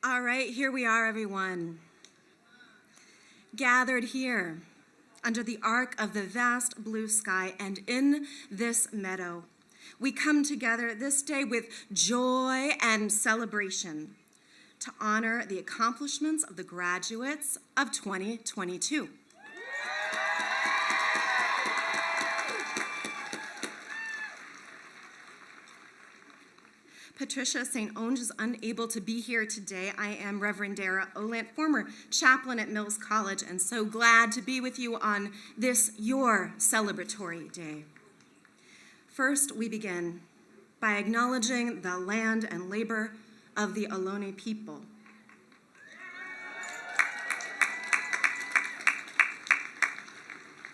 All right, here we are, everyone, gathered here under the arc of the vast blue sky and in this meadow. We come together this day with joy and celebration to honor the accomplishments of the graduates of 2022. Patricia St. Onge is unable to be here today. I am Reverend Dara Olant, former chaplain at Mills College, and so glad to be with you on this, your celebratory day. First, we begin by acknowledging the land and labor of the Ohlone people.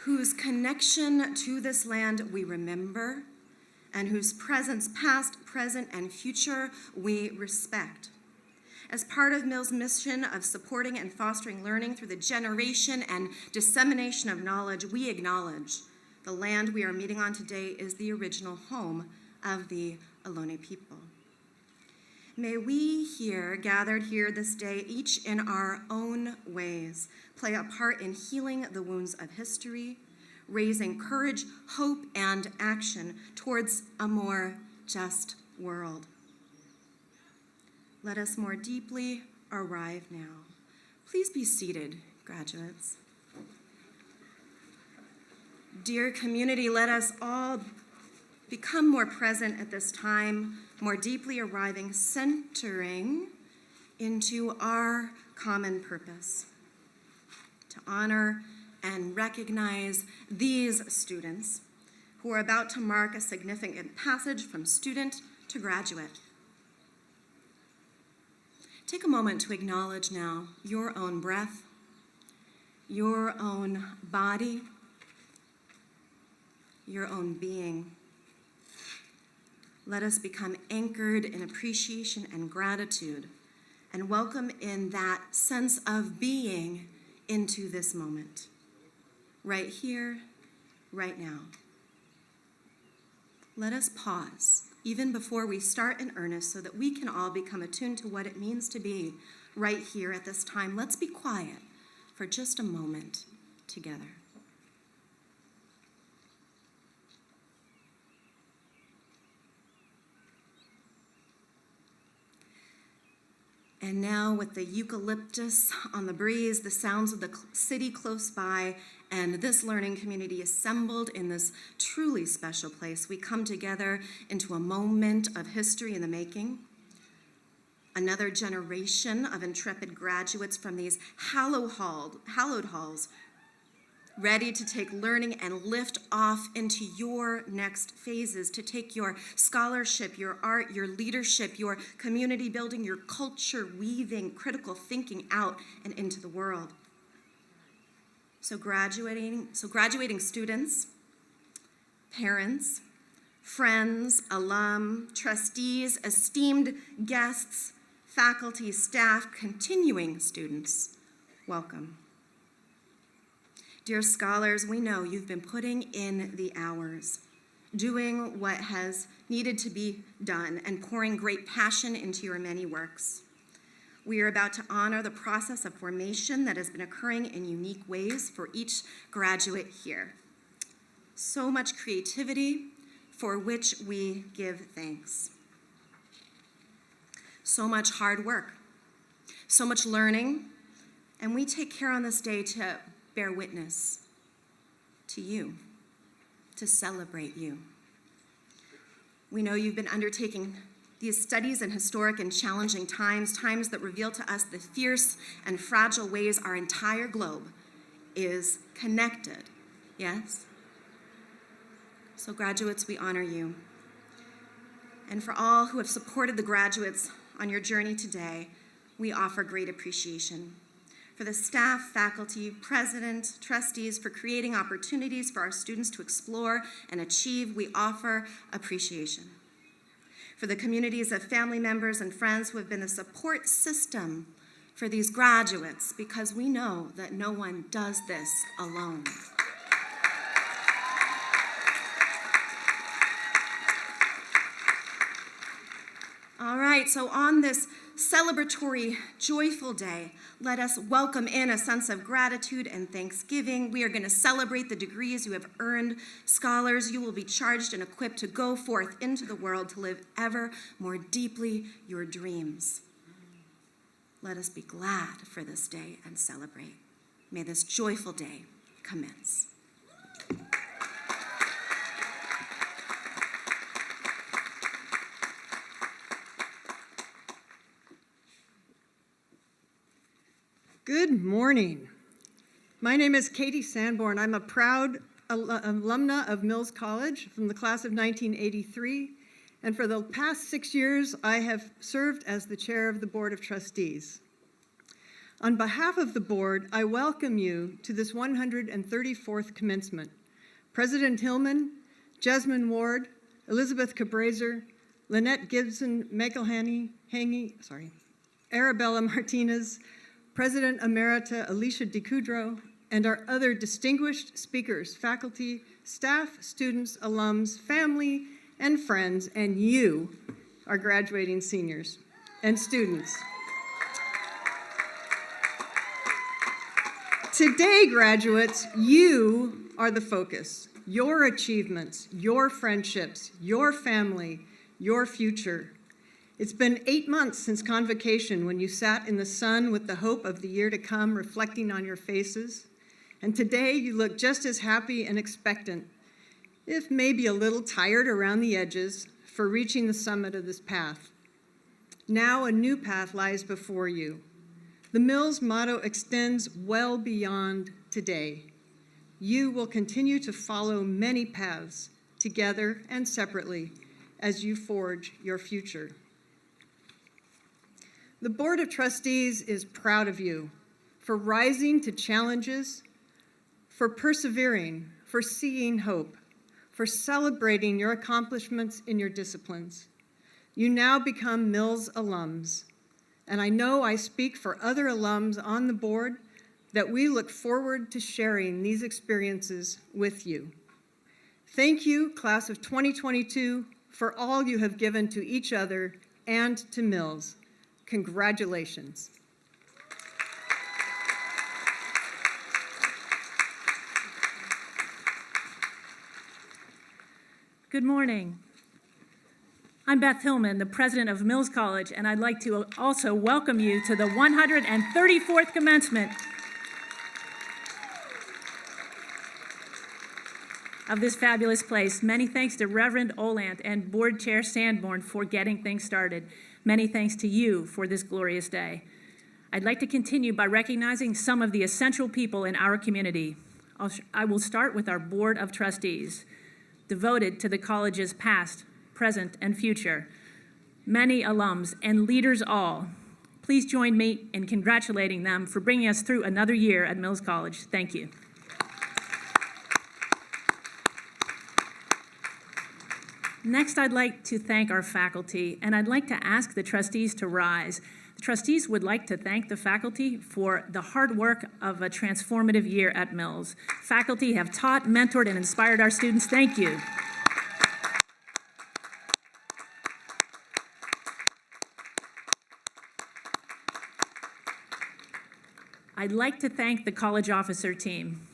Whose connection to this land we remember, and whose presence past, present, and future we respect. As part of Mills' mission of supporting and fostering learning through the generation and dissemination of knowledge, we acknowledge the land we are meeting on today is the original home of the Ohlone people. May we here, gathered here this day, each in our own ways, play a part in healing the wounds of history, raising courage, hope, and action towards a more just world. Let us more deeply arrive now. Please be seated, graduates. Dear community, let us all become more present at this time, more deeply arriving, centering into our common purpose, to honor and recognize these students who are about to mark a significant passage from student to graduate. Take a moment to acknowledge now your own breath, your own body, your own being. Let us become anchored in appreciation and gratitude and welcome in that sense of being into this moment. Right here, right now. Let us pause, even before we start in earnest, so that we can all become attuned to what it means to be right here at this time. Let's be quiet for just a moment together. And now, with the eucalyptus on the breeze, the sounds of the city close by, and this learning community assembled in this truly special place, we come together into a moment of history in the making. Another generation of intrepid graduates from these hallowed halls, ready to take learning and lift off into your next phases, to take your scholarship, your art, your leadership, your community building, your culture weaving, critical thinking out and into the world. So graduating students, parents, friends, alum, trustees, esteemed guests, faculty, staff, continuing students, welcome. Dear scholars, we know you've been putting in the hours, doing what has needed to be done, and pouring great passion into your many works. We are about to honor the process of formation that has been occurring in unique ways for each graduate here. So much creativity for which we give thanks. So much hard work, so much learning, and we take care on this day to bear witness to you, to celebrate you. We know you've been undertaking these studies in historic and challenging times that reveal to us the fierce and fragile ways our entire globe is connected, yes? So graduates, we honor you. And for all who have supported the graduates on your journey today, we offer great appreciation. For the staff, faculty, president, trustees, for creating opportunities for our students to explore and achieve, we offer appreciation. For the communities of family members and friends who have been the support system for these graduates, because we know that no one does this alone. All right, so on this celebratory, joyful day, let us welcome in a sense of gratitude and thanksgiving. We are going to celebrate the degrees you have earned. Scholars, you will be charged and equipped to go forth into the world to live ever more deeply your dreams. Let us be glad for this day and celebrate. May this joyful day commence. Good morning. My name is Katie Sanborn. I'm a proud alumna of Mills College from the class of 1983, and for the past 6 years, I have served as the chair of the Board of Trustees. On behalf of the board, I welcome you to this 134th commencement. President Hillman, Jasmine Ward, Elizabeth Cabraser, Lynette Gibson McElhaney, Arabella Martinez, President Emerita Alicia DeCudro, and our other distinguished speakers, faculty, staff, students, alums, family, and friends, and you, our graduating seniors and students. Today, graduates, you are the focus. Your achievements, your friendships, your family, your future. It's been 8 months since convocation when you sat in the sun with the hope of the year to come reflecting on your faces. And today you look just as happy and expectant, if maybe a little tired around the edges, for reaching the summit of this path. Now a new path lies before you. The Mills motto extends well beyond today. You will continue to follow many paths, together and separately, as you forge your future. The Board of Trustees is proud of you for rising to challenges, for persevering, for seeing hope, for celebrating your accomplishments in your disciplines. You now become Mills alums, and I know I speak for other alums on the board that we look forward to sharing these experiences with you. Thank you, class of 2022, for all you have given to each other and to Mills. Congratulations. Good morning. I'm Beth Hillman, the president of Mills College, and I'd like to also welcome you to the 134th commencement of this fabulous place. Many thanks to Reverend Oland and Board Chair Sanborn for getting things started. Many thanks to you for this glorious day. I'd like to continue by recognizing some of the essential people in our community. I will start with our Board of Trustees, devoted to the college's past, present, and future. Many alums and leaders all. Please join me in congratulating them for bringing us through another year at Mills College. Thank you. Next, I'd like to thank our faculty, and I'd like to ask the trustees to rise. The trustees would like to thank the faculty for the hard work of a transformative year at Mills. Faculty have taught, mentored, and inspired our students. Thank you. I'd like to thank the college officer team.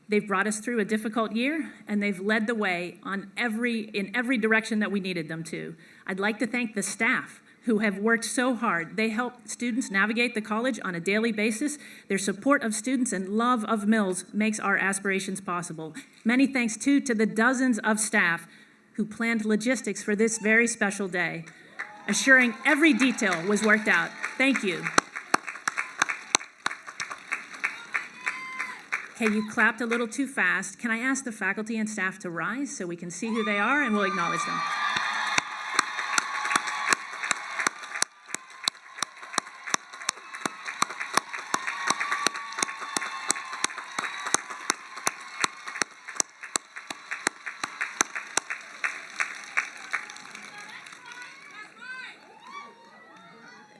They've brought us through a difficult year, and they've led the way in every direction that we needed them to. I'd like to thank the staff who have worked so hard. They help students navigate the college on a daily basis. Their support of students and love of Mills makes our aspirations possible. Many thanks, too, to the dozens of staff who planned logistics for this very special day, assuring every detail was worked out. Thank you. Okay, you clapped a little too fast. Can I ask the faculty and staff to rise so we can see who they are and we'll acknowledge them?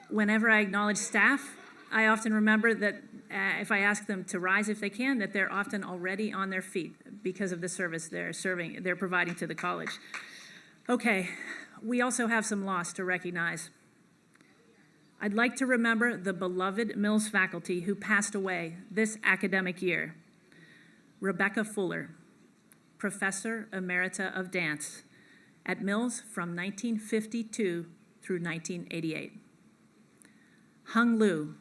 Whenever I acknowledge staff, I often remember that if I ask them to rise if they can, that they're often already on their feet because of the service they're providing to the college. Okay, we also have some loss to recognize. I'd like to remember the beloved Mills faculty who passed away this academic year. Rebecca Fuller, Professor Emerita of Dance at Mills from 1952 through 1988. Hung Liu,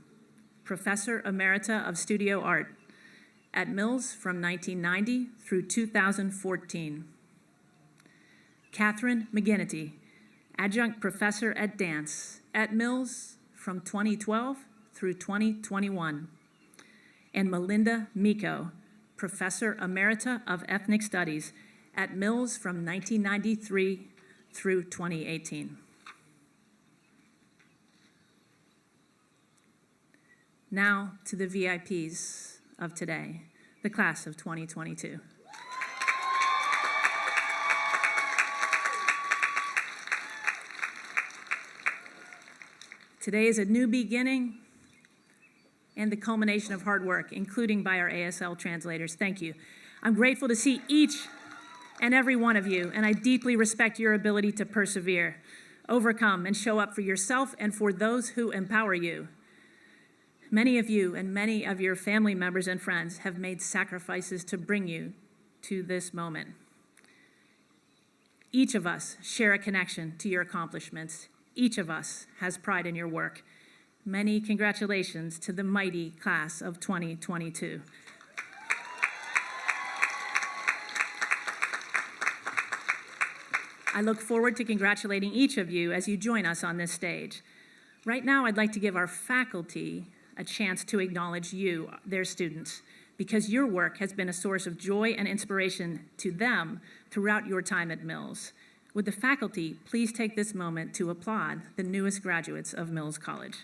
Professor Emerita of Studio Art at Mills from 1990 through 2014. Catherine McGinnity, Adjunct Professor at Dance at Mills from 2012 through 2021. And Melinda Miko, Professor Emerita of Ethnic Studies at Mills from 1993 through 2018. Now to the VIPs of today, the class of 2022. Today is a new beginning and the culmination of hard work, including by our ASL translators. Thank you. I'm grateful to see each and every one of you, and I deeply respect your ability to persevere, overcome, and show up for yourself and for those who empower you. Many of you and many of your family members and friends have made sacrifices to bring you to this moment. Each of us share a connection to your accomplishments. Each of us has pride in your work. Many congratulations to the mighty class of 2022. I look forward to congratulating each of you as you join us on this stage. Right now, I'd like to give our faculty a chance to acknowledge you, their students, because your work has been a source of joy and inspiration to them throughout your time at Mills. Would the faculty please take this moment to applaud the newest graduates of Mills College?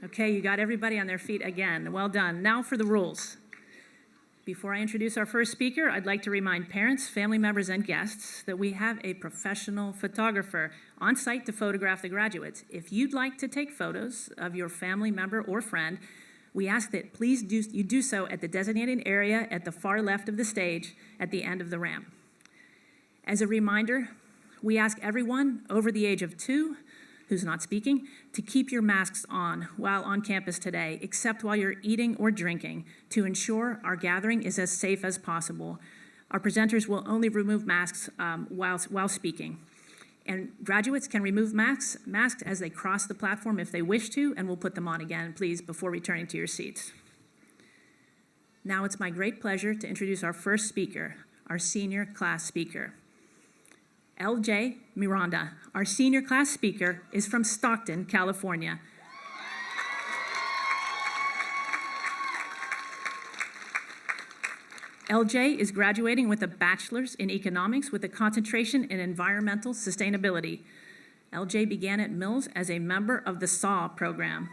Okay, you got everybody on their feet again. Well done. Now for the rules. Before I introduce our first speaker, I'd like to remind parents, family members, and guests that we have a professional photographer on site to photograph the graduates. If you'd like to take photos of your family member or friend, we ask that please you do so at the designated area at the far left of the stage at the end of the ramp. As a reminder, we ask everyone over the age of 2 who's not speaking, to keep your masks on while on campus today, except while you're eating or drinking, to ensure our gathering is as safe as possible. Our presenters will only remove masks while speaking. And graduates can remove masks as they cross the platform if they wish to, and we'll put them on again, please, before returning to your seats. Now it's my great pleasure to introduce our first speaker, our senior class speaker. LJ Miranda, our senior class speaker, is from Stockton, California. LJ is graduating with a bachelor's in economics with a concentration in environmental sustainability. LJ began at Mills as a member of the SAW program.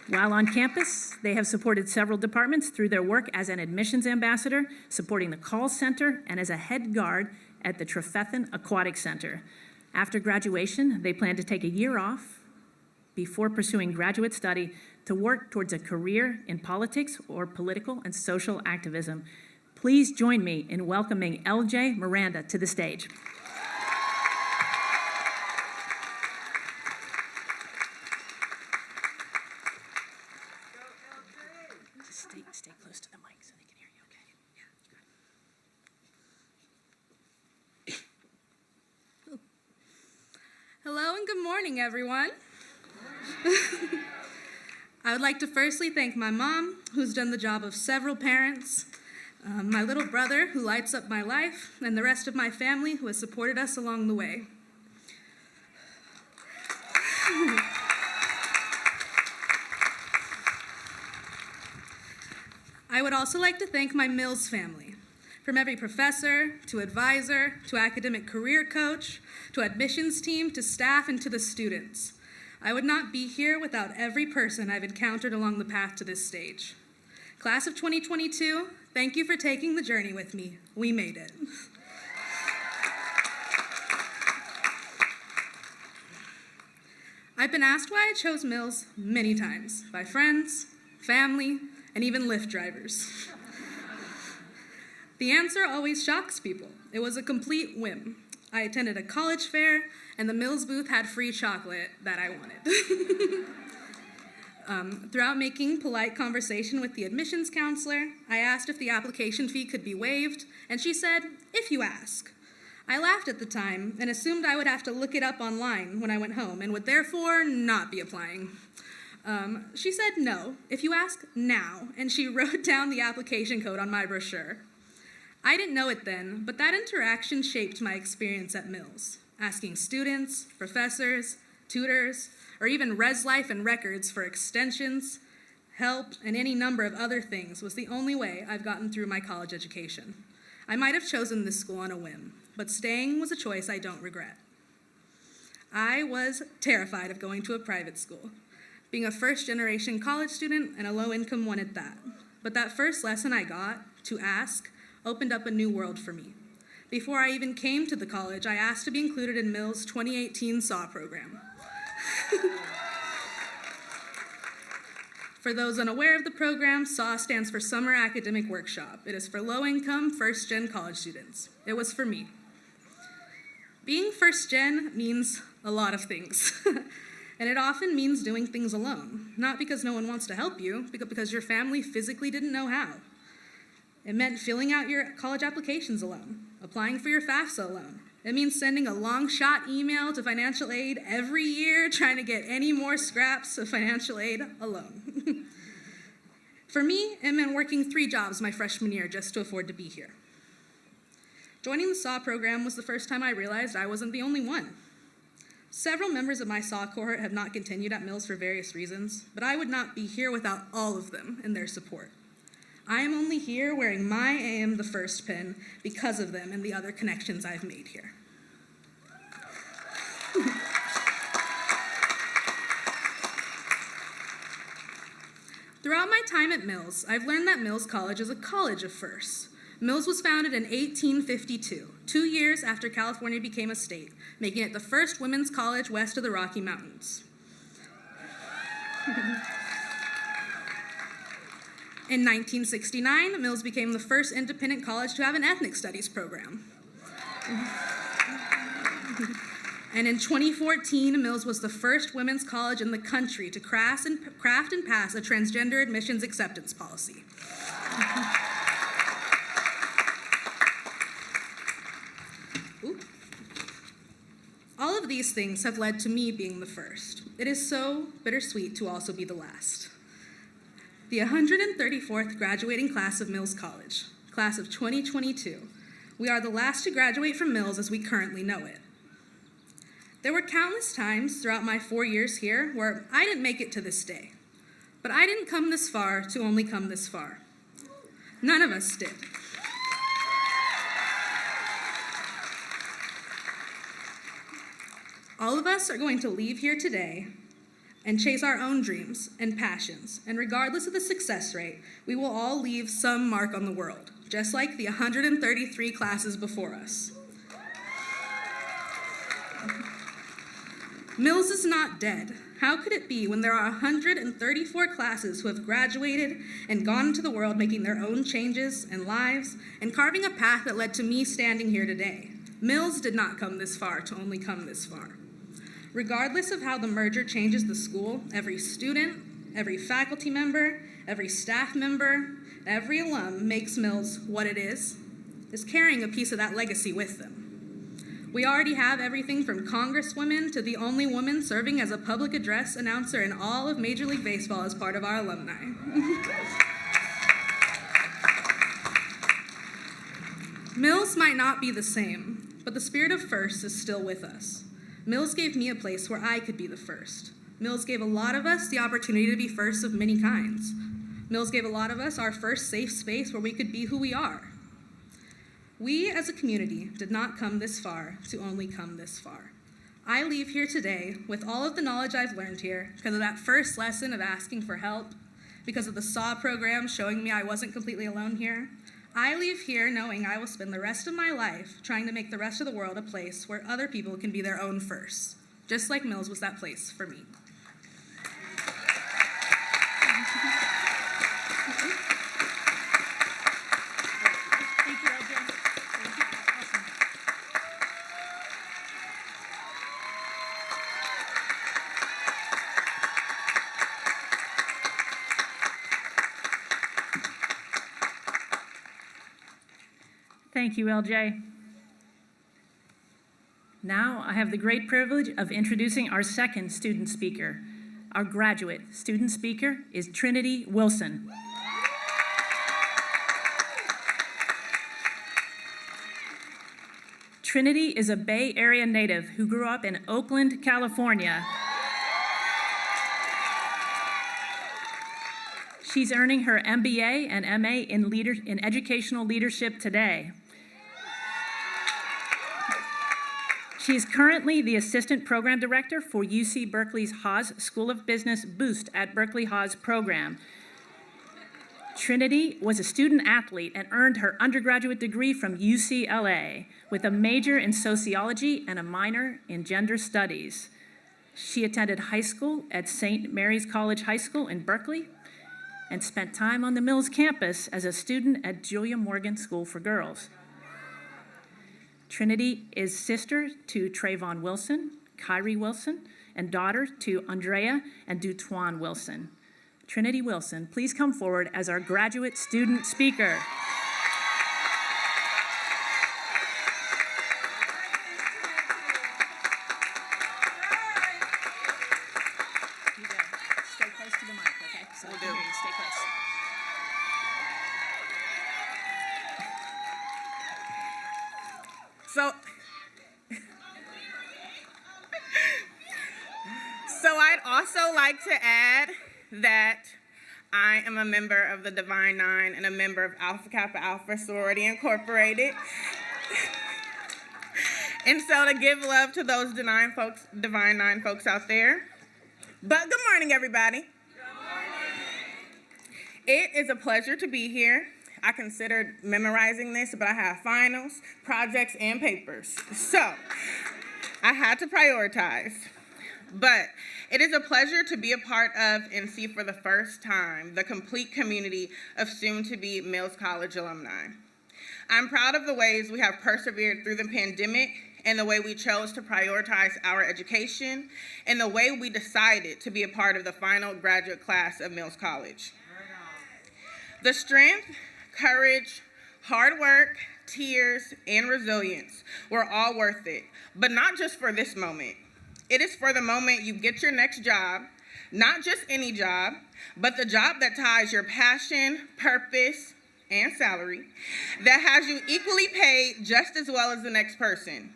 While on campus, they have supported several departments through their work as an admissions ambassador, supporting the call center, and as a head guard at the Trefethen Aquatic Center. After graduation, they plan to take a year off before pursuing graduate study to work towards a career in politics or political and social activism. Please join me in welcoming LJ Miranda to the stage. Stay close to the mic so they can hear you, okay? Yeah, Hello and good morning, everyone. I would like to firstly thank my mom, who's done the job of several parents, my little brother, who lights up my life, and the rest of my family, who has supported us along the way. I would also like to thank my Mills family, from every professor, to advisor, to academic career coach, to admissions team, to staff, and to the students. I would not be here without every person I've encountered along the path to this stage. Class of 2022, thank you for taking the journey with me. We made it. I've been asked why I chose Mills many times by friends, family, and even Lyft drivers. The answer always shocks people. It was a complete whim. I attended a college fair, and the Mills booth had free chocolate that I wanted. Throughout making polite conversation with the admissions counselor, I asked if the application fee could be waived, and she said, "If you ask." I laughed at the time and assumed I would have to look it up online when I went home and would therefore not be applying. She said, "No, if you ask now," and she wrote down the application code on my brochure. I didn't know it then, but that interaction shaped my experience at Mills. Asking students, professors, tutors, or even Res Life and records for extensions, help, and any number of other things was the only way I've gotten through my college education. I might have chosen this school on a whim, but staying was a choice I don't regret. I was terrified of going to a private school, being a first-generation college student and a low-income one at that. But that first lesson I got, to ask, opened up a new world for me. Before I even came to the college, I asked to be included in Mills' 2018 SAW program. For those unaware of the program, SAW stands for Summer Academic Workshop. It is for low-income, first-gen college students. It was for me. Being first-gen means a lot of things. And it often means doing things alone, not because no one wants to help you, but because your family physically didn't know how. It meant filling out your college applications alone, applying for your FAFSA alone. It means sending a long-shot email to financial aid every year, trying to get any more scraps of financial aid alone. For me, it meant working 3 jobs my freshman year just to afford to be here. Joining the SAW program was the first time I realized I wasn't the only one. Several members of my SAW cohort have not continued at Mills for various reasons, but I would not be here without all of them and their support. I am only here wearing my I Am the First pin because of them and the other connections I've made here. Throughout my time at Mills, I've learned that Mills College is a college of firsts. Mills was founded in 1852, 2 years after California became a state, making it the first women's college west of the Rocky Mountains. In 1969, Mills became the first independent college to have an ethnic studies program. And in 2014, Mills was the first women's college in the country to craft and pass a transgender admissions acceptance policy. All of these things have led to me being the first. It is so bittersweet to also be the last. The 134th graduating class of Mills College, class of 2022. We are the last to graduate from Mills as we currently know it. There were countless times throughout my 4 years here where I didn't make it to this day. But I didn't come this far to only come this far. None of us did. All of us are going to leave here today and chase our own dreams and passions. And regardless of the success rate, we will all leave some mark on the world, just like the 133 classes before us. Mills is not dead. How could it be when there are 134 classes who have graduated and gone into the world making their own changes and lives and carving a path that led to me standing here today? Mills did not come this far to only come this far. Regardless of how the merger changes the school, every student, every faculty member, every staff member, every alum makes Mills what it is carrying a piece of that legacy with them. We already have everything from congresswomen to the only woman serving as a public address announcer in all of Major League Baseball as part of our alumni. Mills might not be the same, but the spirit of first is still with us. Mills gave me a place where I could be the first. Mills gave a lot of us the opportunity to be first of many kinds. Mills gave a lot of us our first safe space where we could be who we are. We as a community did not come this far to only come this far. I leave here today with all of the knowledge I've learned here because of that first lesson of asking for help, because of the SAW program showing me I wasn't completely alone here. I leave here knowing I will spend the rest of my life trying to make the rest of the world a place where other people can be their own first, just like Mills was that place for me. Thank you, LJ. Thank you. Awesome. Thank you, LJ. Now I have the great privilege of introducing our second student speaker. Our graduate student speaker is Trinity Wilson. Trinity is a Bay Area native who grew up in Oakland, California. She's earning her MBA and MA in educational leadership today. She is currently the Assistant Program Director for UC Berkeley's Haas School of Business Boost at Berkeley Haas program. Trinity was a student athlete and earned her undergraduate degree from UCLA with a major in sociology and a minor in gender studies. She attended high school at St. Mary's College High School in Berkeley and spent time on the Mills campus as a student at Julia Morgan School for Girls. Trinity is sister to Trayvon Wilson, Kyrie Wilson, and daughter to Andrea and Dutwan Wilson. Trinity Wilson, please come forward as our graduate student speaker. You go. Stay close to the mic, okay? So I can hear you. Stay close. So I'd also like to add that I am a member of the Divine Nine and a member of Alpha Kappa Alpha Sorority Incorporated. And so to give love to those Divine Nine folks out there. But good morning, everybody. Good morning. It is a pleasure to be here. I considered memorizing this, but I have finals, projects, and papers. So I had to prioritize. But it is a pleasure to be a part of and see for the first time the complete community of soon-to-be Mills College alumni. I'm proud of the ways we have persevered through the pandemic and the way we chose to prioritize our education and the way we decided to be a part of the final graduate class of Mills College. The strength, courage, hard work, tears, and resilience were all worth it, but not just for this moment. It is for the moment you get your next job, not just any job, but the job that ties your passion, purpose, and salary, that has you equally paid just as well as the next person.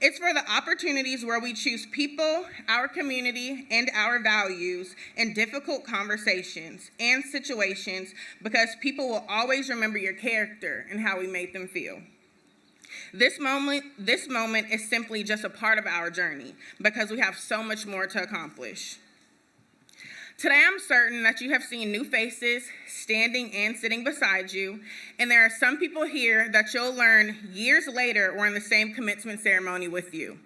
It's for the opportunities where we choose people, our community, and our values in difficult conversations and situations because people will always remember your character and how we made them feel. This moment is simply just a part of our journey because we have so much more to accomplish. Today, I'm certain that you have seen new faces standing and sitting beside you, and there are some people here that you'll learn years later were in the same commencement ceremony with you.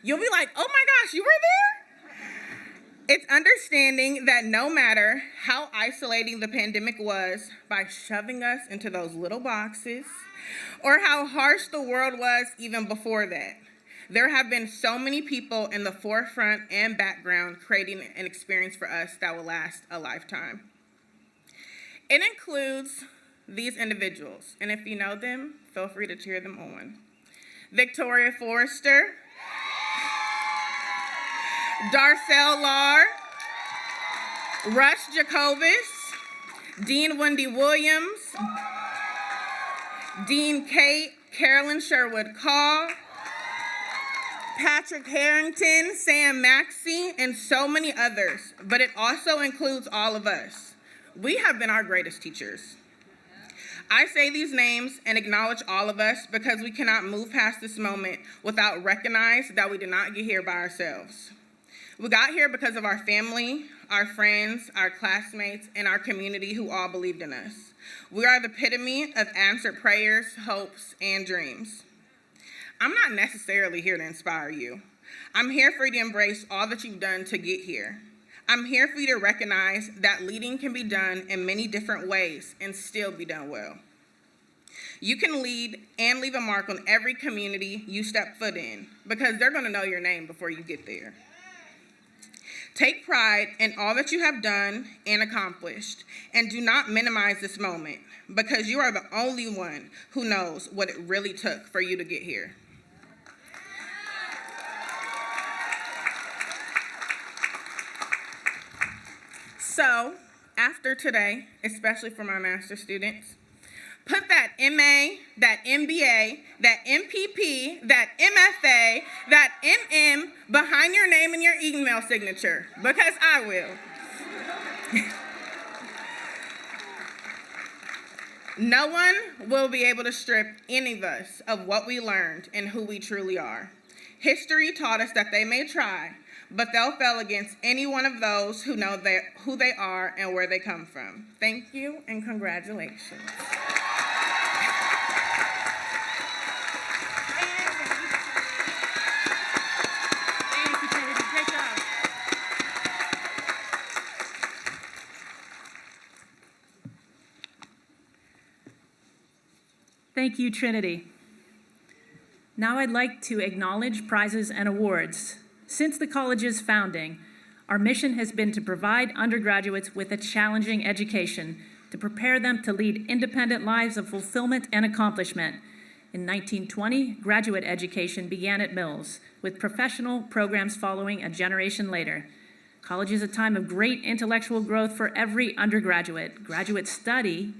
You'll be like, oh my gosh, you were there? It's understanding that no matter how isolating the pandemic was by shoving us into those little boxes, or how harsh the world was even before that, there have been so many people in the forefront and background creating an experience for us that will last a lifetime. It includes these individuals, and if you know them, feel free to cheer them on. Victoria Forrester, Darcel Lar, Rush Jacobus, Dean Wendy Williams, Dean Kate Carolyn Sherwood Call, Patrick Harrington, Sam Maxey, and so many others, but it also includes all of us. We have been our greatest teachers. I say these names and acknowledge all of us because we cannot move past this moment without recognizing that we did not get here by ourselves. We got here because of our family, our friends, our classmates, and our community who all believed in us. We are the epitome of answered prayers, hopes, and dreams. I'm not necessarily here to inspire you. I'm here for you to embrace all that you've done to get here. I'm here for you to recognize that leading can be done in many different ways and still be done well. You can lead and leave a mark on every community you step foot in because they're going to know your name before you get there. Take pride in all that you have done and accomplished, and do not minimize this moment because you are the only one who knows what it really took for you to get here. So, after today, especially for my master's students, put that MA, that MBA, that MPP, that MFA, that MM behind your name and your email signature, because I will. No one will be able to strip any of us of what we learned and who we truly are. History taught us that they may try, but they'll fail against any one of those who know who they are and where they come from. Thank you and congratulations. Thank you, Trinity. Now I'd like to acknowledge prizes and awards. Since the college's founding, our mission has been to provide undergraduates with a challenging education to prepare them to lead independent lives of fulfillment and accomplishment. In 1920, graduate education began at Mills, with professional programs following a generation later. College is a time of great intellectual growth for every undergraduate. Graduate study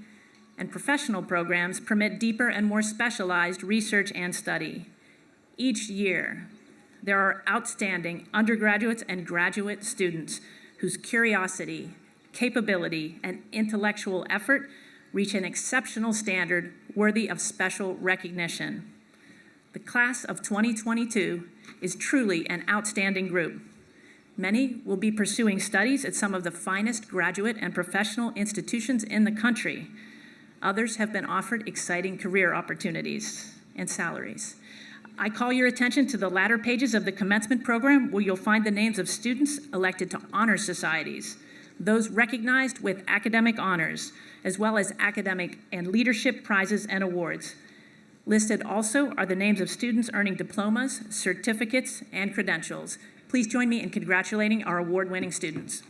and professional programs permit deeper and more specialized research and study. Each year, there are outstanding undergraduates and graduate students whose curiosity, capability, and intellectual effort reach an exceptional standard worthy of special recognition. The class of 2022 is truly an outstanding group. Many will be pursuing studies at some of the finest graduate and professional institutions in the country. Others have been offered exciting career opportunities and salaries. I call your attention to the latter pages of the commencement program where you'll find the names of students elected to honor societies, those recognized with academic honors, as well as academic and leadership prizes and awards. Listed also are the names of students earning diplomas, certificates, and credentials. Please join me in congratulating our award-winning students.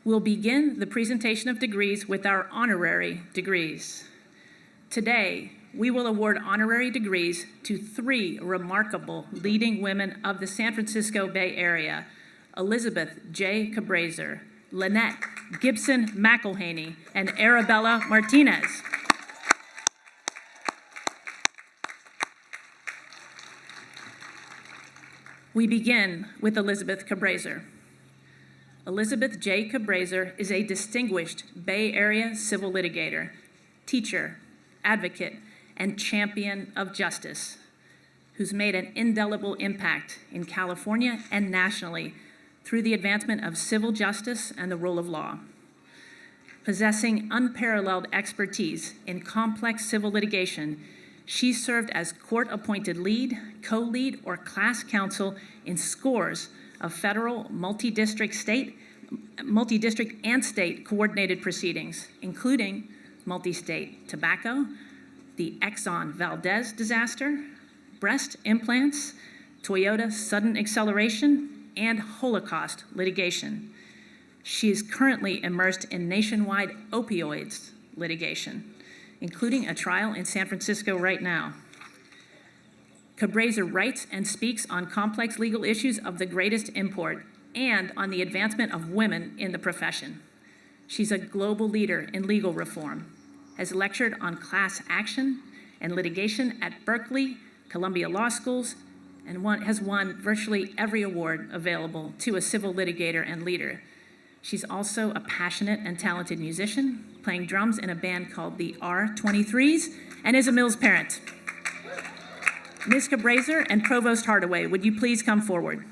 We'll begin the presentation of degrees with our honorary degrees. Today, we will award honorary degrees to 3 remarkable leading women of the San Francisco Bay Area: Elizabeth J. Cabraser, Lynette Gibson McElhaney, and Arabella Martinez. We begin with Elizabeth Cabraser. Elizabeth J. Cabraser is a distinguished Bay Area civil litigator, teacher, advocate, and champion of justice, who's made an indelible impact in California and nationally through the advancement of civil justice and the rule of law. Possessing unparalleled expertise in complex civil litigation, she served as court-appointed lead, co-lead, or class counsel in scores of federal, multi-district and state coordinated proceedings, including multi-state tobacco, the Exxon Valdez disaster, breast implants, Toyota sudden acceleration, and Holocaust litigation. She is currently immersed in nationwide opioids litigation, including a trial in San Francisco right now. Cabraser writes and speaks on complex legal issues of the greatest import and on the advancement of women in the profession. She's a global leader in legal reform, has lectured on class action and litigation at Berkeley, Columbia Law Schools, and has won virtually every award available to a civil litigator and leader. She's also a passionate and talented musician, playing drums in a band called the R23s, and is a Mills parent. Ms. Cabraser and Provost Hardaway, would you please come forward?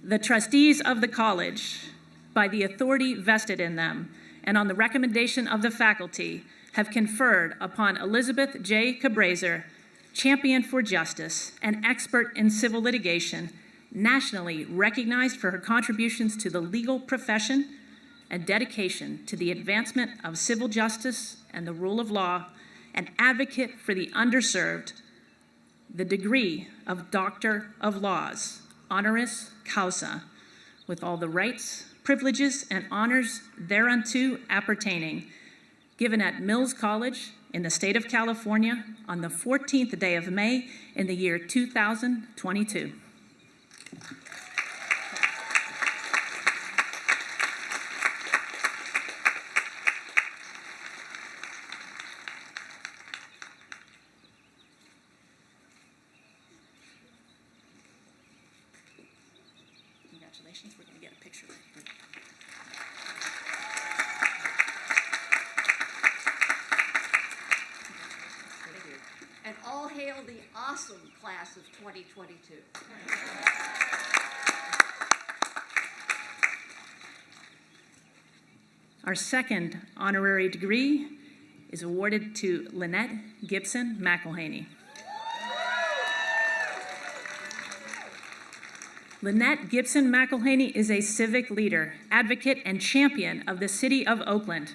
The trustees of the college, by the authority vested in them, and on the recommendation of the faculty, have conferred upon Elizabeth J. Cabraser, champion for justice and expert in civil litigation, nationally recognized for her contributions to the legal profession and dedication to the advancement of civil justice and the rule of law, an advocate for the underserved, the degree of Doctor of Laws, honoris causa, with all the rights, privileges, and honors thereunto appertaining, given at Mills College in the state of California on the 14th day of May in the year 2022. Congratulations, we're going to get a picture right here. And all hail the awesome class of 2022. Our second honorary degree is awarded to Lynette Gibson McElhaney. Lynette Gibson McElhaney is a civic leader, advocate, and champion of the city of Oakland,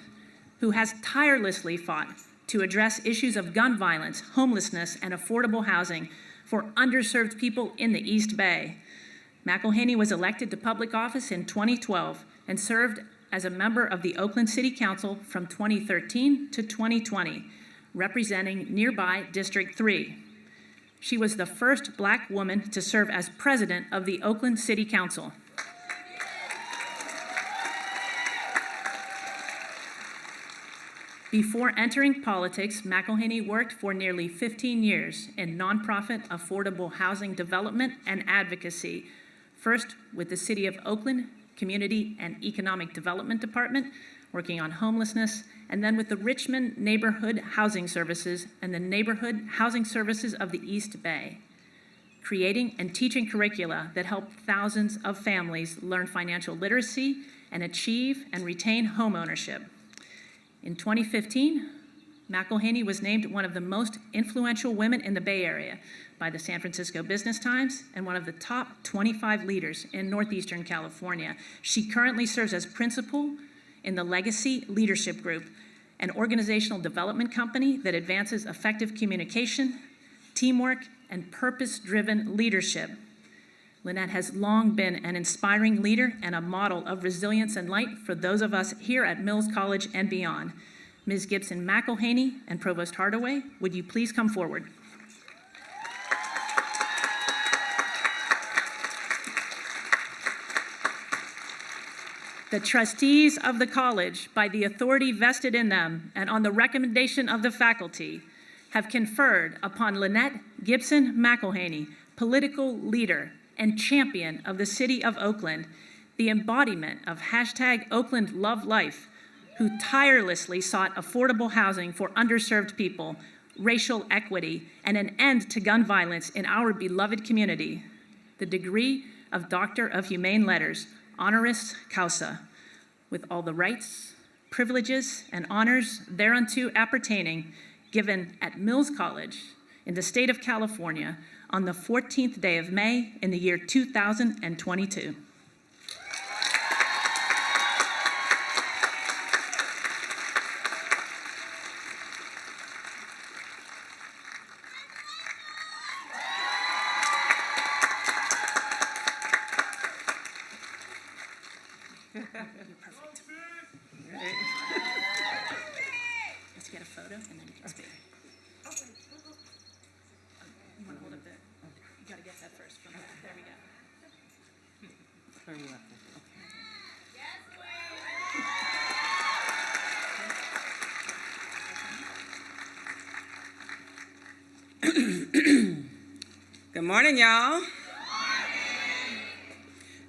who has tirelessly fought to address issues of gun violence, homelessness, and affordable housing for underserved people in the East Bay. McElhaney was elected to public office in 2012 and served as a member of the Oakland City Council from 2013 to 2020, representing nearby District 3. She was the first Black woman to serve as president of the Oakland City Council. Before entering politics, McElhaney worked for nearly 15 years in nonprofit affordable housing development and advocacy, first with the City of Oakland Community and Economic Development Department, working on homelessness, and then with the Richmond Neighborhood Housing Services and the Neighborhood Housing Services of the East Bay, creating and teaching curricula that help thousands of families learn financial literacy and achieve and retain home ownership. In 2015, McElhaney was named one of the most influential women in the Bay Area by the San Francisco Business Times and one of the top 25 leaders in Northeastern California. She currently serves as principal in the Legacy Leadership Group, an organizational development company that advances effective communication, teamwork, and purpose-driven leadership. Lynette has long been an inspiring leader and a model of resilience and light for those of us here at Mills College and beyond. Ms. Gibson McElhaney and Provost Hardaway, would you please come forward? The trustees of the college, by the authority vested in them and on the recommendation of the faculty, have conferred upon Lynette Gibson McElhaney, political leader and champion of the city of Oakland, the embodiment of #OaklandLoveLife, who tirelessly sought affordable housing for underserved people, racial equity, and an end to gun violence in our beloved community, the degree of Doctor of Humane Letters, honoris causa, with all the rights, privileges, and honors thereunto appertaining, given at Mills College in the state of California on the 14th day of May in the year 2022. You're perfect. Let's get a photo and then you can speak. You want to hold up the, you got to get that first. There we go. Turn left. Good morning, y'all.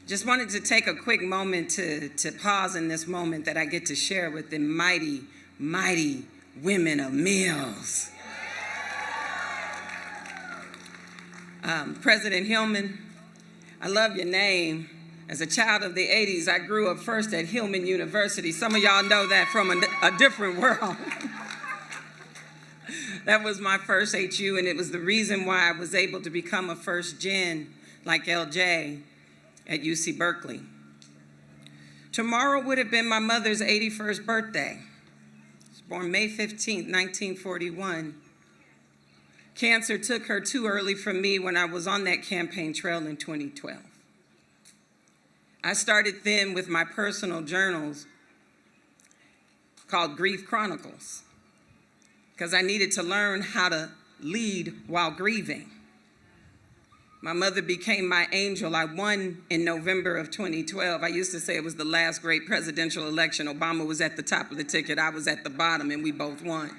Just wanted to take a quick moment to pause in this moment that I get to share with the mighty, mighty women of Mills. President Hillman, I love your name. As a child of the 80s, I grew up first at Hillman University. Some of y'all know that from a different world. That was my first HU, and it was the reason why I was able to become a first gen like LJ at UC Berkeley. Tomorrow would have been my mother's 81st birthday. She was born May 15th, 1941. Cancer took her too early from me when I was on that campaign trail in 2012. I started then with my personal journals called Grief Chronicles, because I needed to learn how to lead while grieving. My mother became my angel. I won in November of 2012. I used to say it was the last great presidential election. Obama was at the top of the ticket, I was at the bottom, and we both won.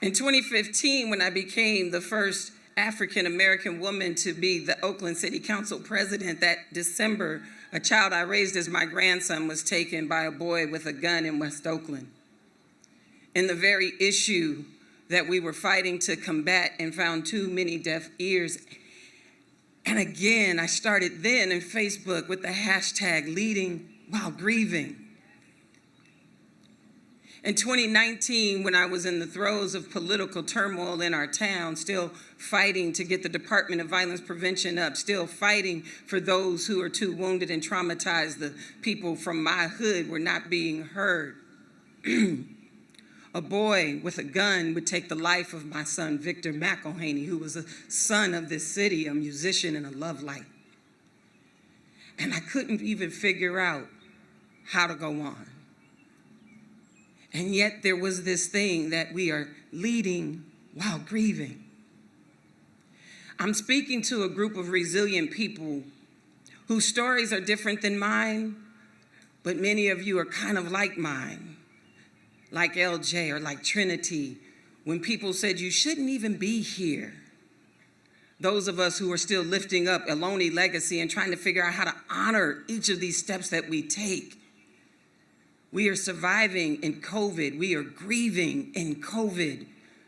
In 2015, when I became the first African-American woman to be the Oakland City Council president, that December, a child I raised as my grandson was taken by a boy with a gun in West Oakland. In the very issue that we were fighting to combat and found too many deaf ears. And again, I started then in Facebook with the hashtag leading while grieving. In 2019, when I was in the throes of political turmoil in our town, still fighting to get the Department of Violence Prevention up, still fighting for those who are too wounded and traumatized, the people from my hood were not being heard. A boy with a gun would take the life of my son, Victor McElhaney, who was a son of this city, a musician and a love light. And I couldn't even figure out how to go on. And yet there was this thing that we are leading while grieving. I'm speaking to a group of resilient people whose stories are different than mine, but many of you are kind of like mine, like LJ or like Trinity, when people said you shouldn't even be here. Those of us who are still lifting up a Lonely legacy and trying to figure out how to honor each of these steps that we take. We are surviving in COVID. We are grieving in COVID.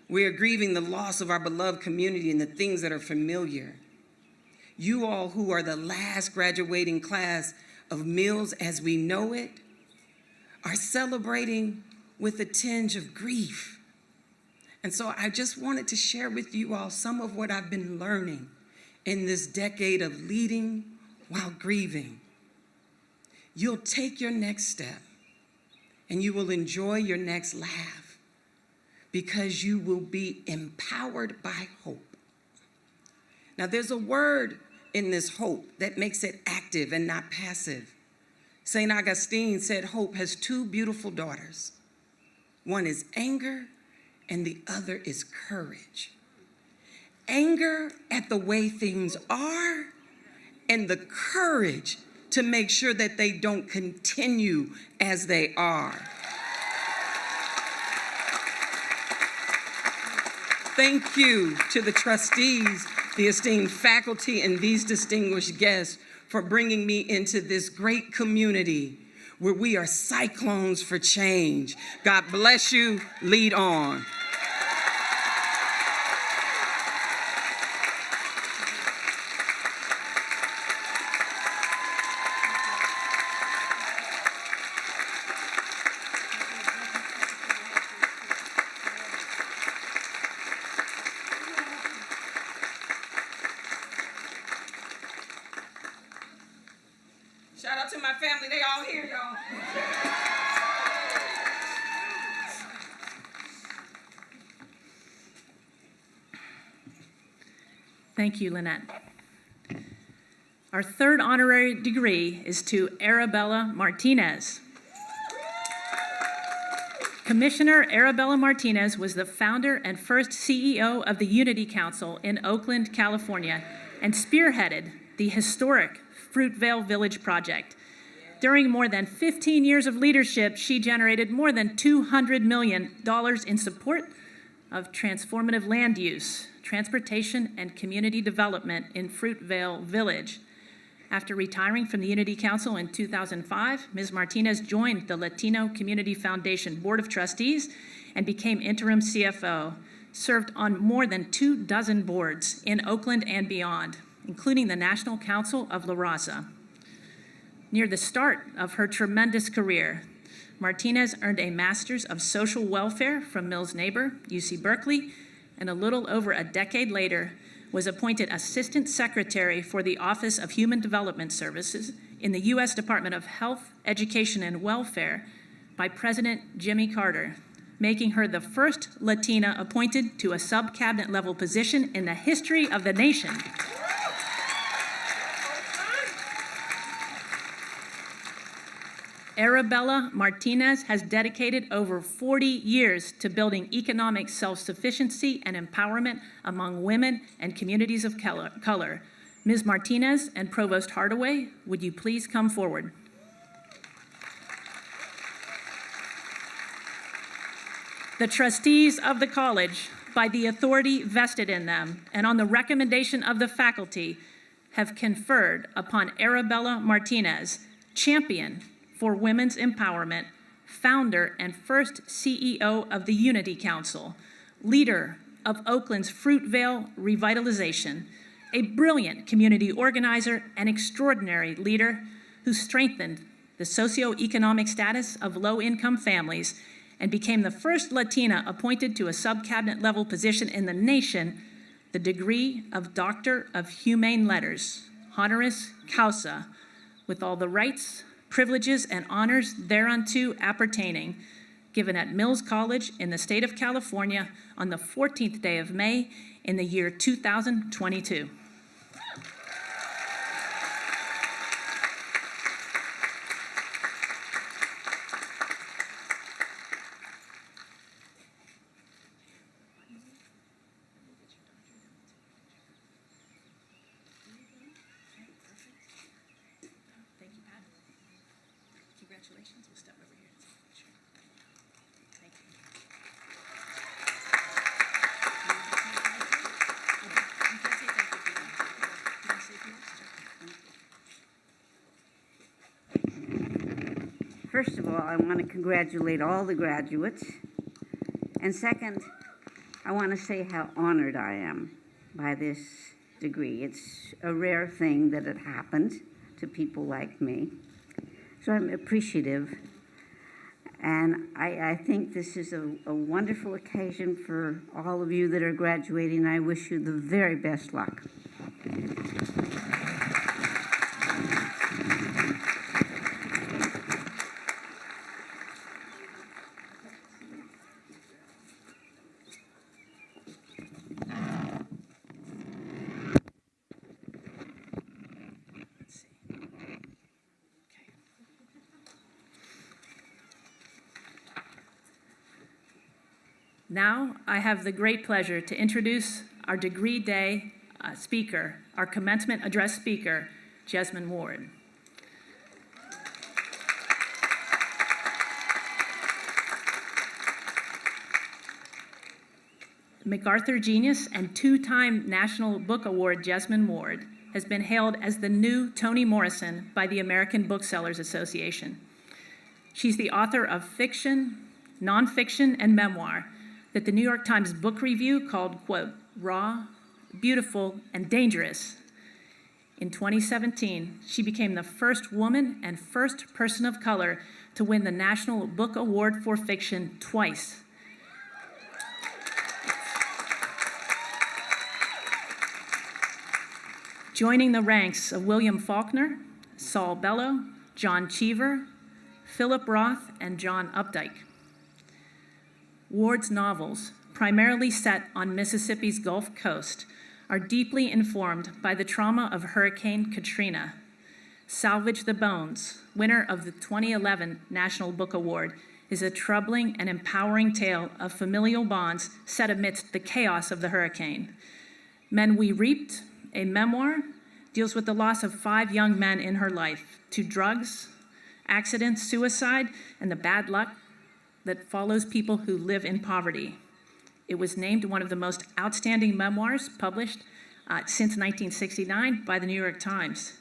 We are grieving the loss of our beloved community and the things that are familiar. You all who are the last graduating class of Mills as we know it are celebrating with a tinge of grief. And so I just wanted to share with you all some of what I've been learning in this decade of leading while grieving. You'll take your next step and you will enjoy your next laugh because you will be empowered by hope. Now, there's a word in this hope that makes it active and not passive. St. Augustine said hope has two beautiful daughters. One is anger and the other is courage. Anger at the way things are and the courage to make sure that they don't continue as they are. Thank you to the trustees, the esteemed faculty, and these distinguished guests for bringing me into this great community where we are cyclones for change. God bless you. Lead on. Shout out to my family, they all here, y'all. Thank you, Lynette. Our third honorary degree is to Arabella Martinez. Commissioner Arabella Martinez was the founder and first CEO of the Unity Council in Oakland, California, and spearheaded the historic Fruitvale Village project. During more than 15 years of leadership, she generated more than $200 million in support of transformative land use, transportation, and community development in Fruitvale Village. After retiring from the Unity Council in 2005, Ms. Martinez joined the Latino Community Foundation Board of Trustees and became interim CFO, served on more than 24 boards in Oakland and beyond, including the National Council of La Raza. Near the start of her tremendous career, Martinez earned a Master's of Social Welfare from Mills Neighbor, UC Berkeley, and a little over a decade later was appointed Assistant Secretary for the Office of Human Development Services in the U.S. Department of Health, Education, and Welfare by President Jimmy Carter, making her the first Latina appointed to a sub-cabinet level position in the history of the nation. Arabella Martinez has dedicated over 40 years to building economic self-sufficiency and empowerment among women and communities of color. Ms. Martinez and Provost Hardaway, would you please come forward? The trustees of the college, by the authority vested in them and on the recommendation of the faculty, have conferred upon Arabella Martinez, champion for women's empowerment, founder and first CEO of the Unity Council, leader of Oakland's Fruitvale Revitalization, a brilliant community organizer and extraordinary leader who strengthened the socioeconomic status of low-income families and became the first Latina appointed to a sub-cabinet level position in the nation, the degree of Doctor of Humane Letters, honoris causa, with all the rights, privileges, and honors thereunto appertaining, given at Mills College in the state of California on the 14th day of May in the year 2022. Congratulations. We'll step over here. Thank you. First of all, I want to congratulate all the graduates. And second, I want to say how honored I am by this degree. It's a rare thing that it happened to people like me. So I'm appreciative, and I think this is a wonderful occasion for all of you that are graduating. I wish you the very best luck. Now, I have the great pleasure to introduce our Degree Day speaker, our commencement address speaker, Jesmyn Ward. MacArthur Genius and two-time National Book Award Jesmyn Ward has been hailed as the new Toni Morrison by the American Booksellers Association. She's the author of fiction, nonfiction, and memoir that the New York Times Book Review called, quote, raw, beautiful, and dangerous. In 2017, she became the first woman and first person of color to win the National Book Award for Fiction twice. Joining the ranks of William Faulkner, Saul Bellow, John Cheever, Philip Roth, and John Updike. Ward's novels, primarily set on Mississippi's Gulf Coast, are deeply informed by the trauma of Hurricane Katrina. Salvage the Bones, winner of the 2011 National Book Award, is a troubling and empowering tale of familial bonds set amidst the chaos of the hurricane. Men We Reaped, a memoir, deals with the loss of 5 young men in her life to drugs, accidents, suicide, and the bad luck that follows people who live in poverty. It was named one of the most outstanding memoirs published since 1969 by the New York Times.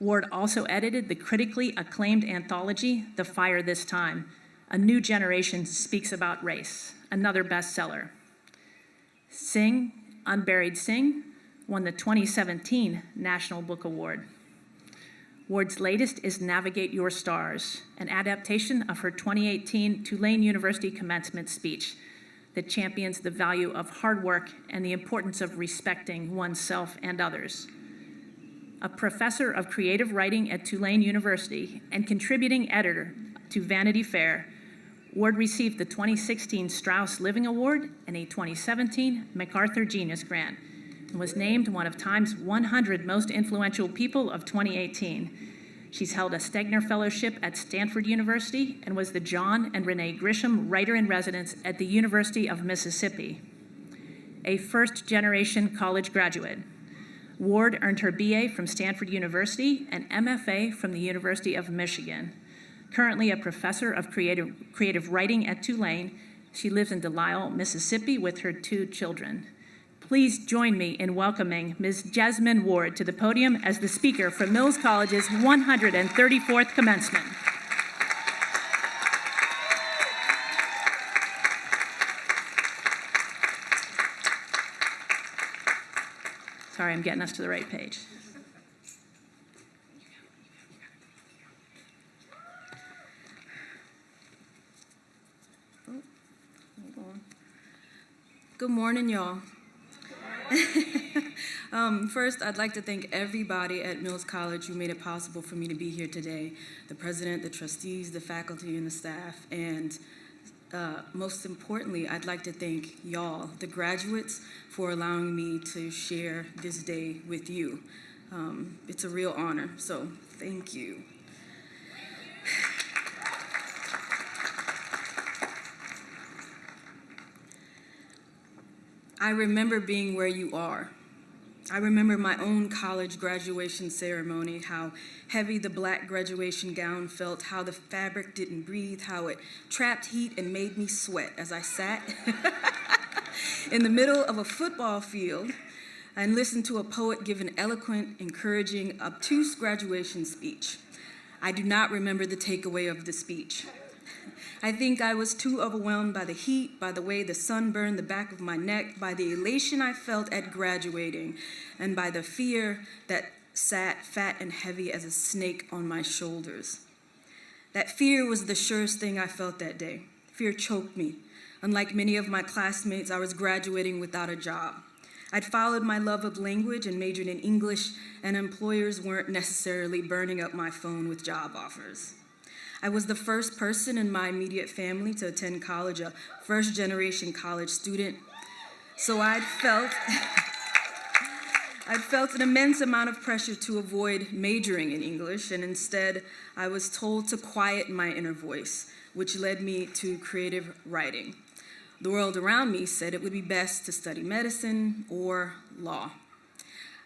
Ward also edited the critically acclaimed anthology, The Fire This Time, A New Generation Speaks About Race, another bestseller. Sing, Unburied Sing, won the 2017 National Book Award. Ward's latest is Navigate Your Stars, an adaptation of her 2018 Tulane University commencement speech that champions the value of hard work and the importance of respecting oneself and others. A professor of creative writing at Tulane University and contributing editor to Vanity Fair, Ward received the 2016 Strauss Living Award and a 2017 MacArthur Genius Grant, and was named one of Time's 100 most influential people of 2018. She's held a Stegner Fellowship at Stanford University and was the John and Renee Grisham Writer-in-Residence at the University of Mississippi. A first-generation college graduate, Ward earned her BA from Stanford University and MFA from the University of Michigan. Currently a professor of creative writing at Tulane, she lives in Delisle, Mississippi with her 2 children. Please join me in welcoming Ms. Jasmine Ward to the podium as the speaker for Mills College's 134th commencement. Sorry, I'm getting us to the right page. Good morning, y'all. First, I'd like to thank everybody at Mills College who made it possible for me to be here today. The president, the trustees, the faculty, and the staff. And most importantly, I'd like to thank y'all, the graduates, for allowing me to share this day with you. It's a real honor, so thank you. I remember being where you are. I remember my own college graduation ceremony, how heavy the black graduation gown felt, how the fabric didn't breathe, how it trapped heat and made me sweat as I sat in the middle of a football field and listened to a poet give an eloquent, encouraging, obtuse graduation speech. I do not remember the takeaway of the speech. I think I was too overwhelmed by the heat, by the way the sun burned the back of my neck, by the elation I felt at graduating, and by the fear that sat fat and heavy as a snake on my shoulders. That fear was the surest thing I felt that day. Fear choked me. Unlike many of my classmates, I was graduating without a job. I'd followed my love of language and majored in English, and employers weren't necessarily burning up my phone with job offers. I was the first person in my immediate family to attend college, a first-generation college student. So I'd felt an immense amount of pressure to avoid majoring in English, and instead I was told to quiet my inner voice, which led me to creative writing. The world around me said it would be best to study medicine or law.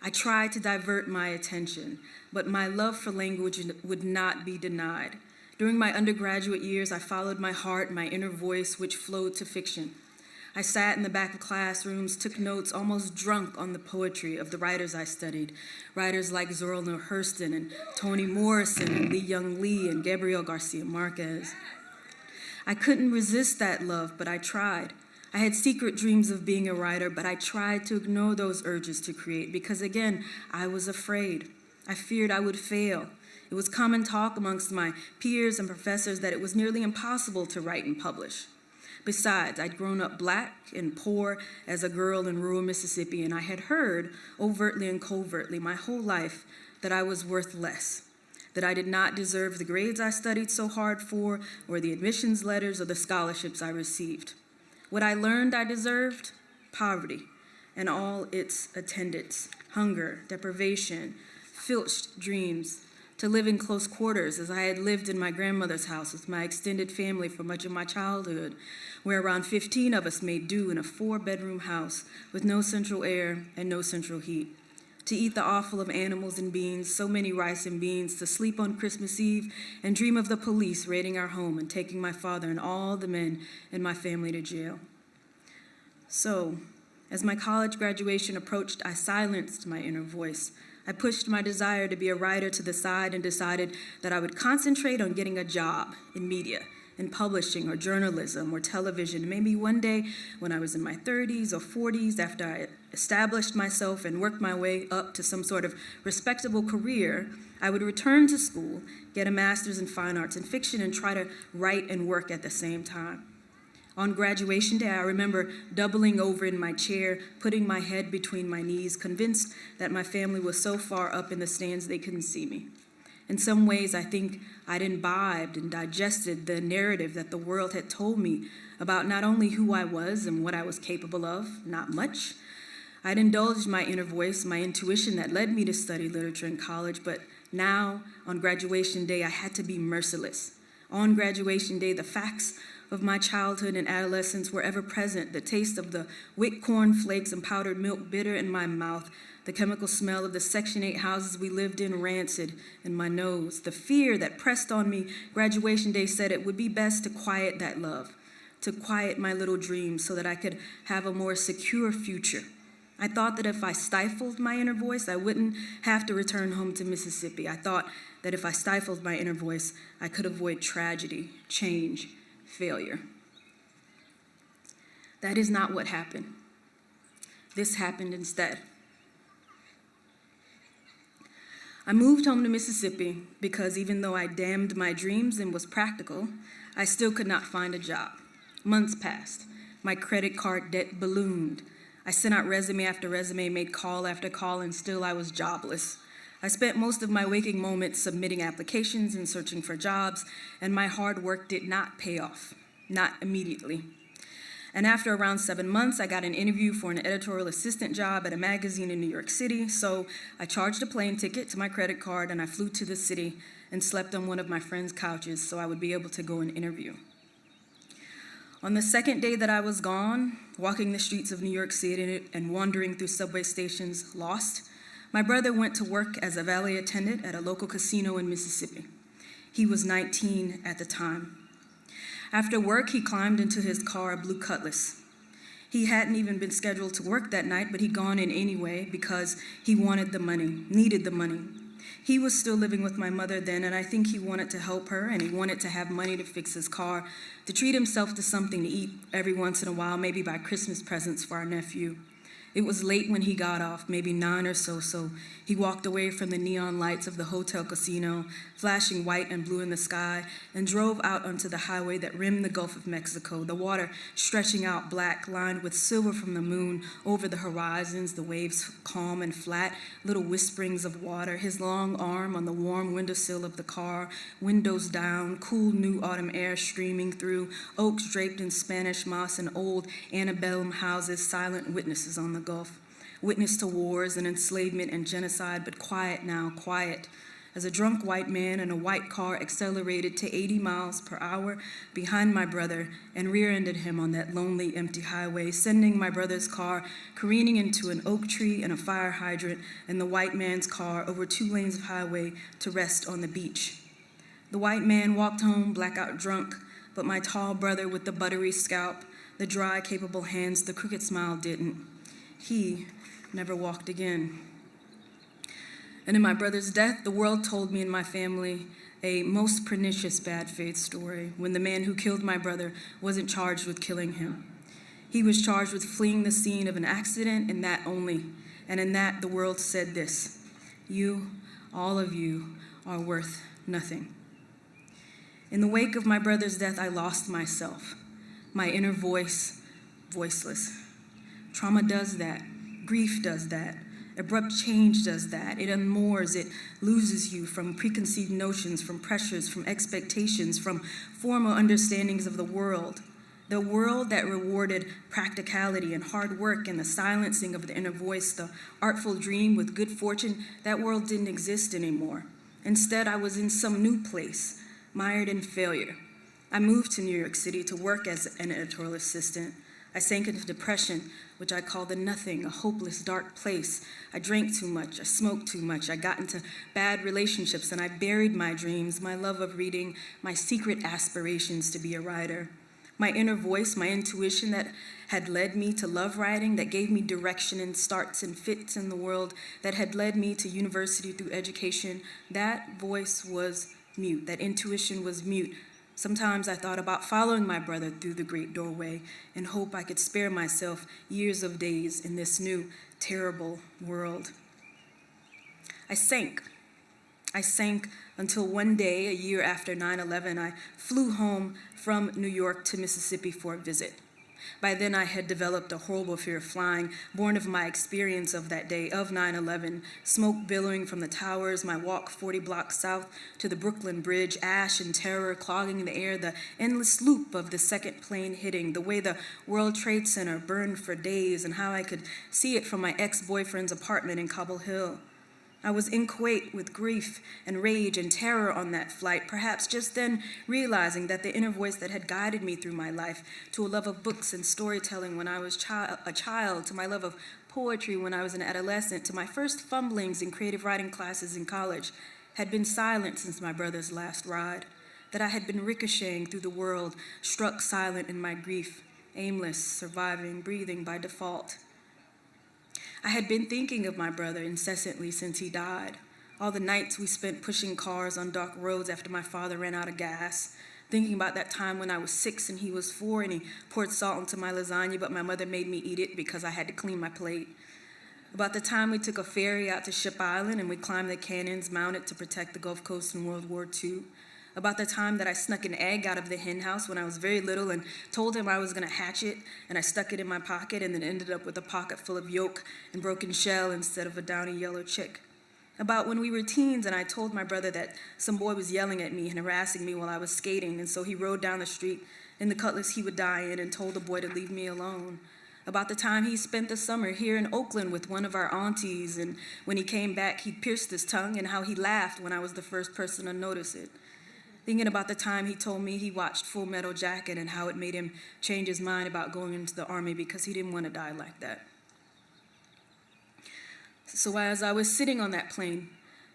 I tried to divert my attention, but my love for language would not be denied. During my undergraduate years, I followed my heart, my inner voice, which flowed to fiction. I sat in the back of classrooms, took notes, almost drunk on the poetry of the writers I studied, writers like Zora Neale Hurston and Toni Morrison and Lee Young Lee and Gabriel Garcia Marquez. I couldn't resist that love, but I tried. I had secret dreams of being a writer, but I tried to ignore those urges to create because, again, I was afraid. I feared I would fail. It was common talk amongst my peers and professors that it was nearly impossible to write and publish. Besides, I'd grown up black and poor as a girl in rural Mississippi, and I had heard, overtly and covertly, my whole life that I was worth less, that I did not deserve the grades I studied so hard for, or the admissions letters or the scholarships I received. What I learned I deserved? Poverty and all its attendants, hunger, deprivation, filched dreams, to live in close quarters as I had lived in my grandmother's house with my extended family for much of my childhood, where around 15 of us made do in a 4-bedroom house with no central air and no central heat. to eat the offal of animals and beans, so many rice and beans, to sleep on Christmas Eve and dream of the police raiding our home and taking my father and all the men in my family to jail. So, as my college graduation approached, I silenced my inner voice. I pushed my desire to be a writer to the side and decided that I would concentrate on getting a job in media, in publishing or journalism or television. Maybe one day when I was in my 30s or 40s, after I established myself and worked my way up to some sort of respectable career, I would return to school, get a master's in fine arts and fiction, and try to write and work at the same time. On graduation day, I remember doubling over in my chair, putting my head between my knees, convinced that my family was so far up in the stands they couldn't see me. In some ways, I think I'd imbibed and digested the narrative that the world had told me about not only who I was and what I was capable of, not much. I'd indulged my inner voice, my intuition that led me to study literature in college, but now, on graduation day, I had to be merciless. On graduation day, the facts of my childhood and adolescence were ever present, the taste of the wick corn flakes and powdered milk bitter in my mouth, the chemical smell of the Section 8 houses we lived in rancid in my nose. The fear that pressed on me graduation day said it would be best to quiet that love, to quiet my little dreams so that I could have a more secure future. I thought that if I stifled my inner voice, I wouldn't have to return home to Mississippi. I thought that if I stifled my inner voice, I could avoid tragedy, change, failure. That is not what happened. This happened instead. I moved home to Mississippi because even though I damned my dreams and was practical, I still could not find a job. Months passed. My credit card debt ballooned. I sent out resume after resume, made call after call, and still I was jobless. I spent most of my waking moments submitting applications and searching for jobs, and my hard work did not pay off, not immediately. And after around 7 months, I got an interview for an editorial assistant job at a magazine in New York City, so I charged a plane ticket to my credit card and I flew to the city and slept on one of my friend's couches so I would be able to go and interview. On the second day that I was gone, walking the streets of New York City and wandering through subway stations lost, my brother went to work as a valet attendant at a local casino in Mississippi. He was 19 at the time. After work, he climbed into his car, a blue Cutlass. He hadn't even been scheduled to work that night, but he'd gone in anyway because he wanted the money, needed the money. He was still living with my mother then, and I think he wanted to help her, and he wanted to have money to fix his car, to treat himself to something to eat every once in a while, maybe buy Christmas presents for our nephew. It was late when he got off, maybe 9 or so he walked away from the neon lights of the hotel casino, flashing white and blue in the sky, and drove out onto the highway that rimmed the Gulf of Mexico, the water stretching out black, lined with silver from the moon over the horizons, the waves calm and flat, little whisperings of water, his long arm on the warm windowsill of the car, windows down, cool new autumn air streaming through, oaks draped in Spanish moss and old antebellum houses, silent witnesses on the Gulf. Witness to wars and enslavement and genocide, but quiet now, quiet, as a drunk white man in a white car accelerated to 80 miles per hour behind my brother and rear-ended him on that lonely, empty highway, sending my brother's car careening into an oak tree and a fire hydrant and the white man's car over 2 lanes of highway to rest on the beach. The white man walked home blackout drunk, but my tall brother with the buttery scalp, the dry, capable hands, the crooked smile didn't. He never walked again. And in my brother's death, the world told me and my family a most pernicious bad faith story when the man who killed my brother wasn't charged with killing him. He was charged with fleeing the scene of an accident, and that only. And in that, the world said this: you, all of you, are worth nothing. In the wake of my brother's death, I lost myself, my inner voice, voiceless. Trauma does that. Grief does that. Abrupt change does that. It unmoors, it loses you from preconceived notions, from pressures, from expectations, from formal understandings of the world. The world that rewarded practicality and hard work and the silencing of the inner voice, the artful dream with good fortune, that world didn't exist anymore. Instead, I was in some new place, mired in failure. I moved to New York City to work as an editorial assistant. I sank into depression, which I call the nothing, a hopeless, dark place. I drank too much, I smoked too much, I got into bad relationships, and I buried my dreams, my love of reading, my secret aspirations to be a writer. My inner voice, my intuition that had led me to love writing, that gave me direction and starts and fits in the world, that had led me to university through education, that voice was mute, that intuition was mute. Sometimes I thought about following my brother through the great doorway in hope I could spare myself years of days in this new, terrible world. I sank until one day, a year after 9/11, I flew home from New York to Mississippi for a visit. By then, I had developed a horrible fear of flying, born of my experience of that day, of 9/11, smoke billowing from the towers, my walk 40 blocks south to the Brooklyn Bridge, ash and terror clogging the air, the endless loop of the second plane hitting, the way the World Trade Center burned for days, and how I could see it from my ex-boyfriend's apartment in Cobble Hill. I was in Kuwait with grief and rage and terror on that flight, perhaps just then realizing that the inner voice that had guided me through my life, to a love of books and storytelling when I was a child, to my love of poetry when I was an adolescent, to my first fumblings in creative writing classes in college, had been silent since my brother's last ride, that I had been ricocheting through the world, struck silent in my grief, aimless, surviving, breathing by default. I had been thinking of my brother incessantly since he died. All the nights we spent pushing cars on dark roads after my father ran out of gas. Thinking about that time when I was 6 and he was 4 and he poured salt into my lasagna, but my mother made me eat it because I had to clean my plate. About the time we took a ferry out to Ship Island and we climbed the cannons mounted to protect the Gulf Coast in World War II. About the time that I snuck an egg out of the hen house when I was very little and told him I was going to hatch it, and I stuck it in my pocket and then ended up with a pocket full of yolk and broken shell instead of a downy yellow chick. About when we were teens and I told my brother that some boy was yelling at me and harassing me while I was skating, and so he rode down the street in the Cutlass he would die in and told the boy to leave me alone. About the time he spent the summer here in Oakland with one of our aunties, and when he came back he pierced his tongue, and how he laughed when I was the first person to notice it. Thinking about the time he told me he watched Full Metal Jacket and how it made him change his mind about going into the army because he didn't want to die like that. So as I was sitting on that plane,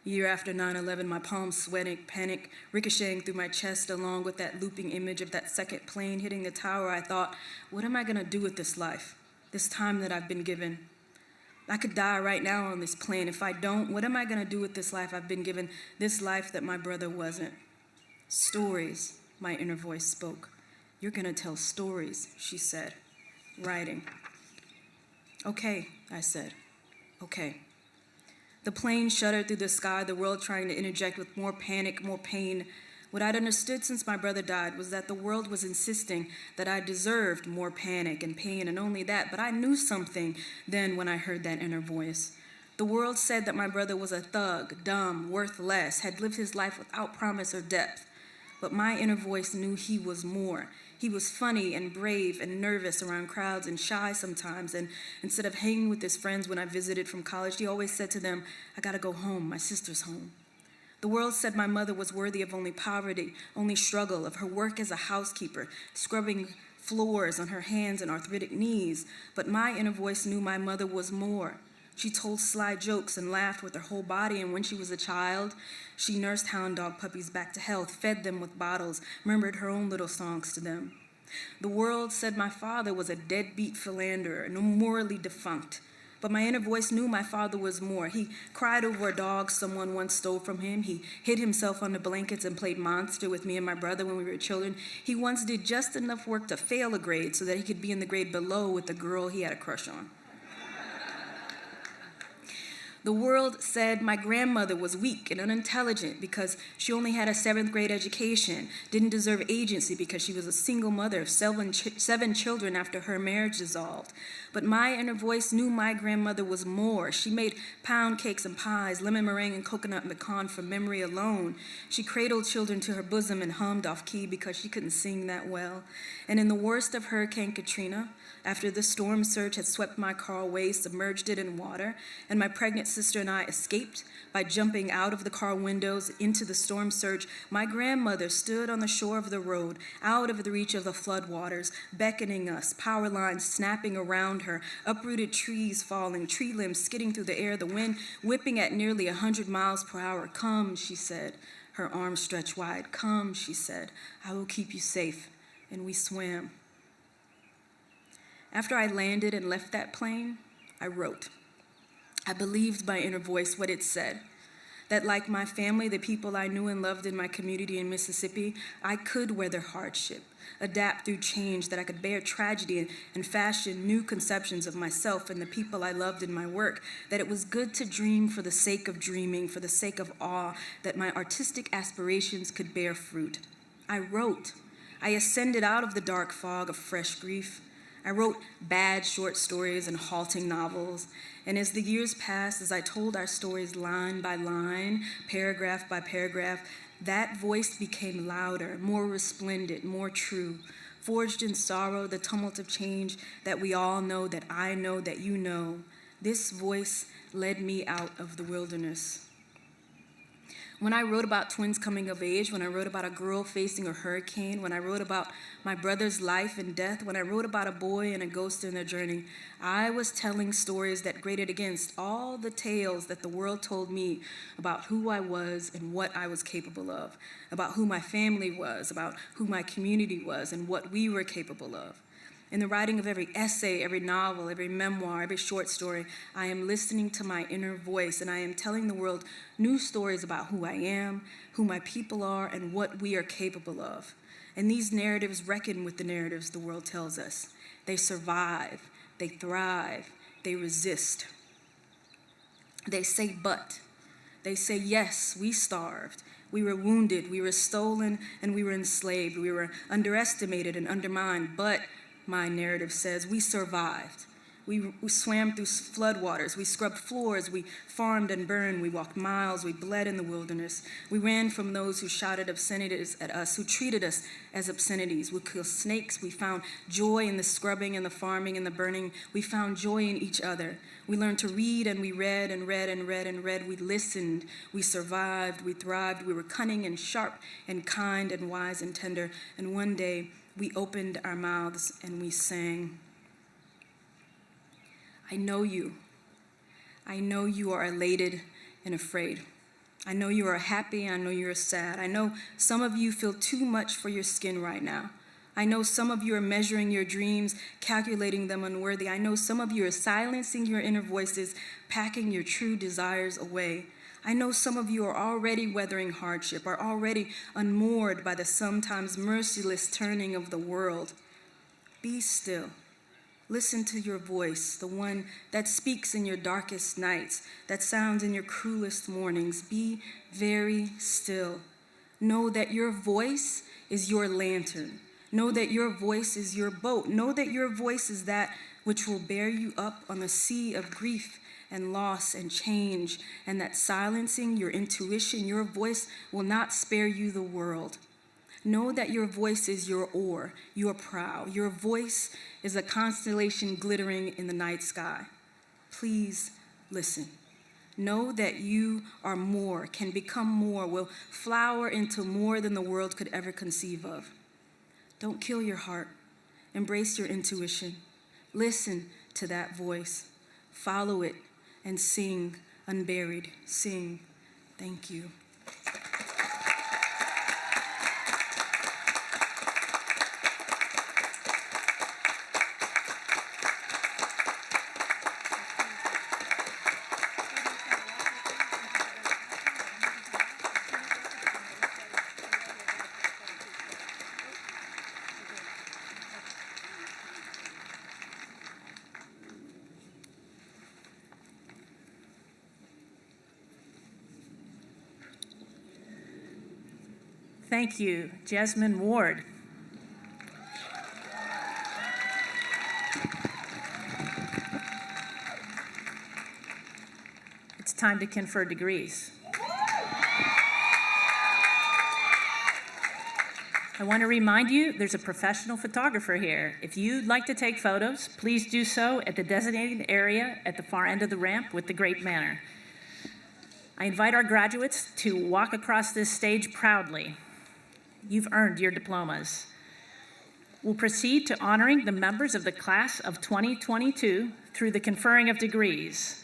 a year after 9/11, my palms sweating, panic ricocheting through my chest along with that looping image of that second plane hitting the tower, I thought, what am I going to do with this life, this time that I've been given? I could die right now on this plane. If I don't, what am I going to do with this life I've been given, this life that my brother wasn't? Stories, my inner voice spoke. You're going to tell stories, she said, writing. Okay, I said, okay. The plane shuddered through the sky, the world trying to interject with more panic, more pain. What I'd understood since my brother died was that the world was insisting that I deserved more panic and pain, and only that, but I knew something then when I heard that inner voice. The world said that my brother was a thug, dumb, worthless, had lived his life without promise or depth. But my inner voice knew he was more. He was funny and brave and nervous around crowds and shy sometimes. And instead of hanging with his friends when I visited from college, he always said to them, I gotta go home, my sister's home. The world said my mother was worthy of only poverty, only struggle, of her work as a housekeeper, scrubbing floors on her hands and arthritic knees. But my inner voice knew my mother was more. She told sly jokes and laughed with her whole body, and when she was a child, she nursed hound dog puppies back to health, fed them with bottles, murmured her own little songs to them. The world said my father was a deadbeat philanderer, no morally defunct. But my inner voice knew my father was more. He cried over a dog someone once stole from him. He hid himself under blankets and played monster with me and my brother when we were children. He once did just enough work to fail a grade so that he could be in the grade below with the girl he had a crush on. The world said my grandmother was weak and unintelligent because she only had a 7th grade education, didn't deserve agency because she was a single mother of 7 children after her marriage dissolved. But my inner voice knew my grandmother was more. She made pound cakes and pies, lemon meringue and coconut pecan from memory alone. She cradled children to her bosom and hummed off key because she couldn't sing that well. And in the worst of Hurricane Katrina, after the storm surge had swept my car away, submerged it in water, and my pregnant sister and I escaped by jumping out of the car windows into the storm surge, my grandmother stood on the shore of the road, out of the reach of the floodwaters, beckoning us, power lines snapping around her, uprooted trees falling, tree limbs skidding through the air, the wind whipping at nearly 100 miles per hour. Come, she said, her arms stretched wide. Come, she said, I will keep you safe. And we swam. After I landed and left that plane, I wrote. I believed my inner voice, what it said, that like my family, the people I knew and loved in my community in Mississippi, I could weather hardship, adapt through change, that I could bear tragedy and fashion new conceptions of myself and the people I loved in my work, that it was good to dream for the sake of dreaming, for the sake of awe, that my artistic aspirations could bear fruit. I wrote. I ascended out of the dark fog of fresh grief. I wrote bad short stories and halting novels, and as the years passed, as I told our stories line by line, paragraph by paragraph, that voice became louder, more resplendent, more true, forged in sorrow, the tumult of change that we all know, that I know, that you know. This voice led me out of the wilderness. When I wrote about twins coming of age, when I wrote about a girl facing a hurricane, when I wrote about my brother's life and death, when I wrote about a boy and a ghost in their journey, I was telling stories that grated against all the tales that the world told me about who I was and what I was capable of, about who my family was, about who my community was, and what we were capable of. In the writing of every essay, every novel, every memoir, every short story, I am listening to my inner voice, and I am telling the world new stories about who I am, who my people are, and what we are capable of. And these narratives reckon with the narratives the world tells us. They survive, they thrive, they resist. They say but. They say yes, we starved. We were wounded, we were stolen, and we were enslaved. We were underestimated and undermined, but my narrative says we survived. We swam through floodwaters. We scrubbed floors. We farmed and burned. We walked miles. We bled in the wilderness. We ran from those who shouted obscenities at us, who treated us as obscenities. We killed snakes. We found joy in the scrubbing and the farming and the burning. We found joy in each other. We learned to read, and we read and read and read and read. We listened. We survived. We thrived. We were cunning and sharp and kind and wise and tender. And one day, we opened our mouths and we sang. I know you. I know you are elated and afraid. I know you are happy. I know you are sad. I know some of you feel too much for your skin right now. I know some of you are measuring your dreams, calculating them unworthy. I know some of you are silencing your inner voices, packing your true desires away. I know some of you are already weathering hardship, are already unmoored by the sometimes merciless turning of the world. Be still. Listen to your voice, the one that speaks in your darkest nights, that sounds in your cruelest mornings. Be very still. Know that your voice is your lantern. Know that your voice is your boat. Know that your voice is that which will bear you up on the sea of grief and loss and change, and that silencing your intuition, your voice will not spare you the world. Know that your voice is your oar, your prow. Your voice is a constellation glittering in the night sky. Please listen. Know that you are more, can become more, will flower into more than the world could ever conceive of. Don't kill your heart. Embrace your intuition. Listen to that voice. Follow it and sing, unburied. Sing. Thank you. Thank you, Jasmine Ward. It's time to confer degrees. I want to remind you, there's a professional photographer here. If you'd like to take photos, please do so at the designated area at the far end of the ramp with the great banner. I invite our graduates to walk across this stage proudly. You've earned your diplomas. We'll proceed to honoring the members of the class of 2022 through the conferring of degrees.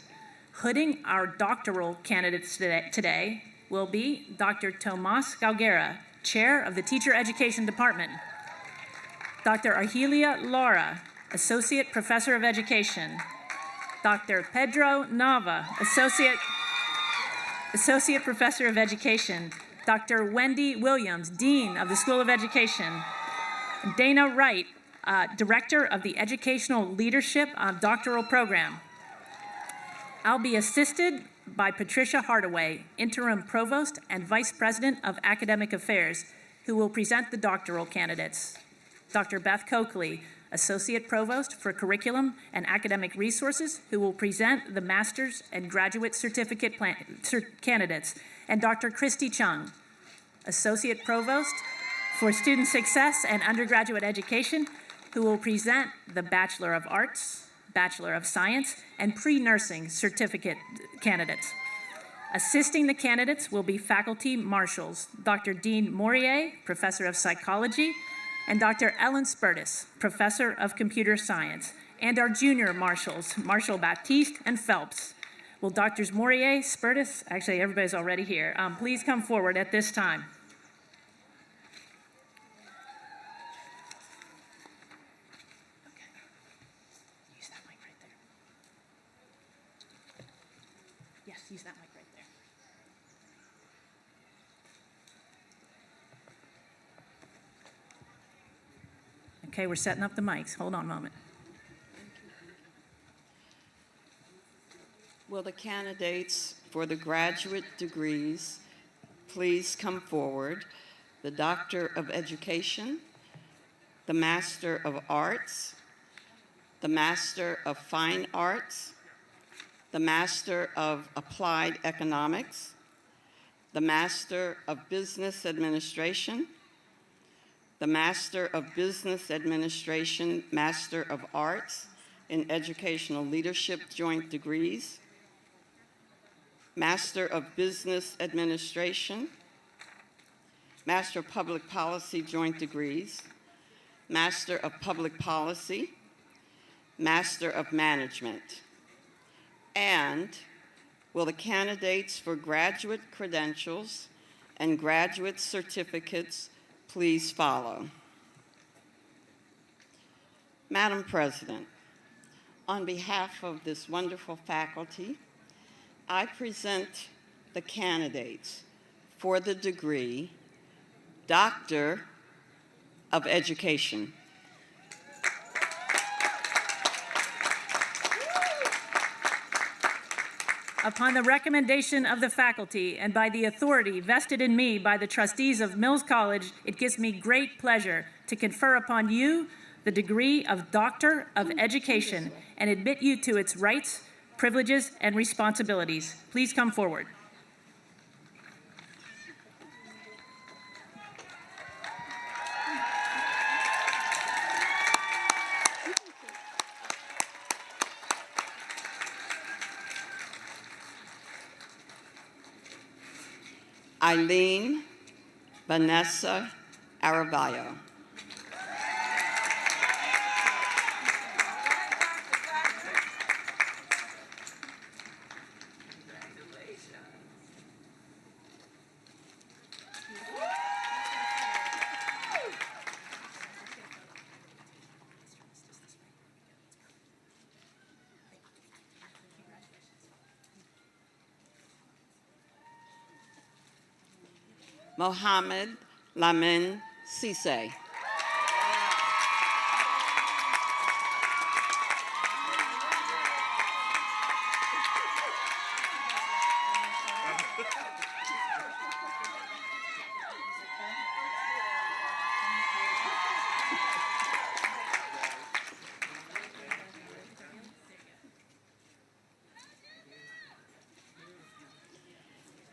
Hooding our doctoral candidates today will be Dr. Tomas Galguera, Chair of the Teacher Education Department, Dr. Argelia Lara, Associate Professor of Education, Dr. Pedro Nava, Associate Professor of Education, Dr. Wendy Williams, Dean of the School of Education, Dana Wright, Director of the Educational Leadership Doctoral Program. I'll be assisted by Patricia Hardaway, Interim Provost and Vice President of Academic Affairs, who will present the doctoral candidates. Dr. Beth Coakley, Associate Provost for Curriculum and Academic Resources, who will present the Master's and Graduate Certificate candidates. And Dr. Christy Chung, Associate Provost for Student Success and Undergraduate Education, who will present the Bachelor of Arts, Bachelor of Science, and pre-nursing certificate candidates. Assisting the candidates will be faculty marshals, Dr. Dean Maurier, Professor of Psychology, and Dr. Ellen Spertus, Professor of Computer Science, and our junior marshals, Marshal Baptiste and Phelps. Will Drs. Maurier, Spertus, actually everybody's already here, please come forward at this time. Use that mic right there. Okay, we're setting up the mics. Hold on a moment. Will the candidates for the graduate degrees please come forward? The Doctor of Education, the Master of Arts, the Master of Fine Arts, the Master of Applied Economics, the Master of Business Administration, the Master of Business Administration, Master of Arts in Educational Leadership Joint Degrees, Master of Business Administration, Master of Public Policy Joint Degrees, Master of Public Policy, Master of Management. And will the candidates for graduate credentials and graduate certificates please follow? Madam President, on behalf of this wonderful faculty, I present the candidates for the degree Doctor of Education. Upon the recommendation of the faculty and by the authority vested in me by the trustees of Mills College, it gives me great pleasure to confer upon you the degree of Doctor of Education and admit you to its rights, privileges, and responsibilities. Please come forward. Eileen Vanessa Aravallo. Mohammed Lamin Sise.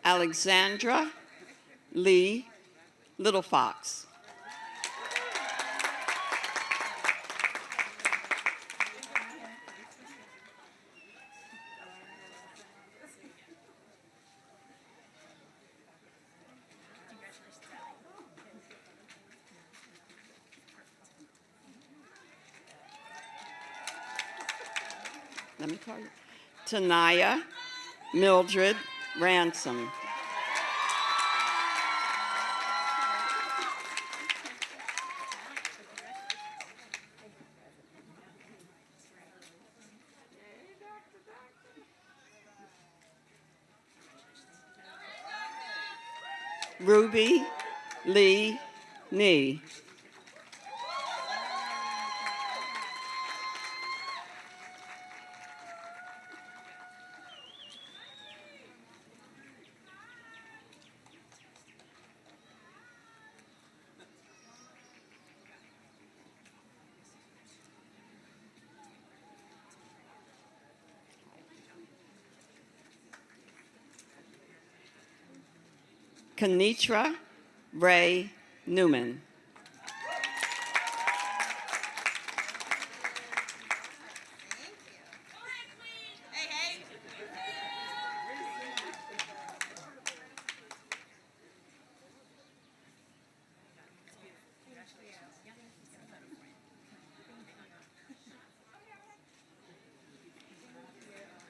Alexandra Lee Little Fox. let me call you. Tanaya Mildred Ransom. Ruby Lee Nee. Kenitra Ray Newman.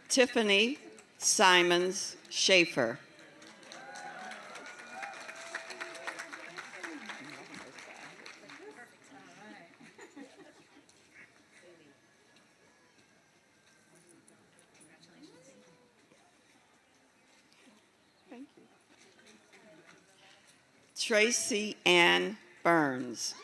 Tiffany Simons Schaefer. Tracy Ann Burns.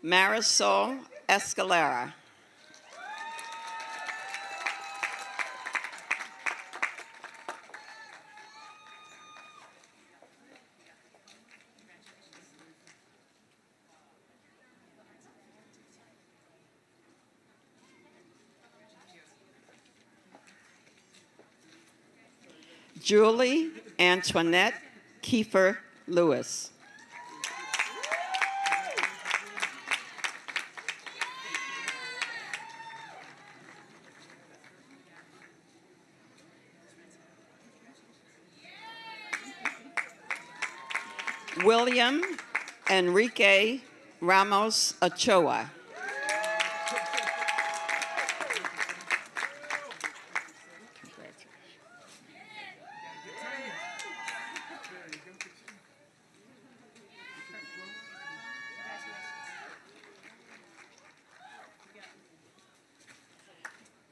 Marisol Escalera. Julie Antoinette Kiefer Lewis. William Enrique Ramos Ochoa.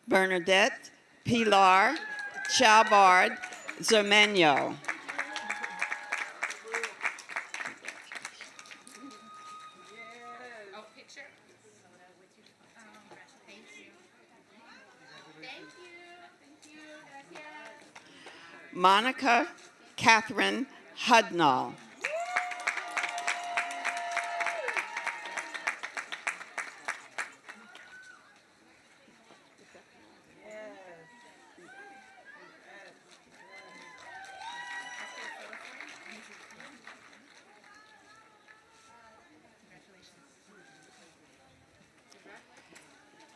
Bernadette Pilar Chabard Zermenio. Monica Catherine Hudnall.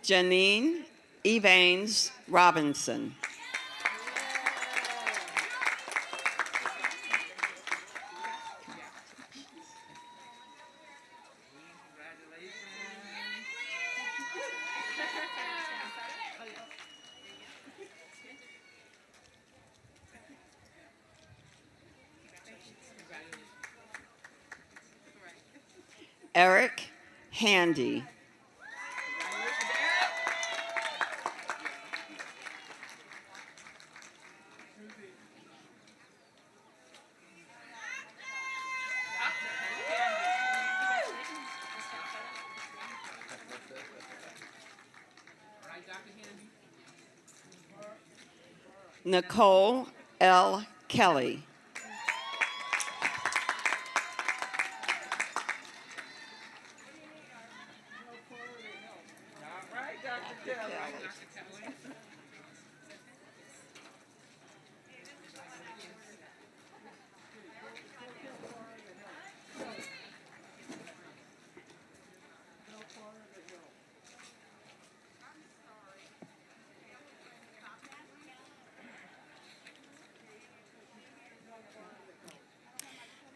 Janine Evanes Robinson. Eric Handy. Nicole L. Kelly.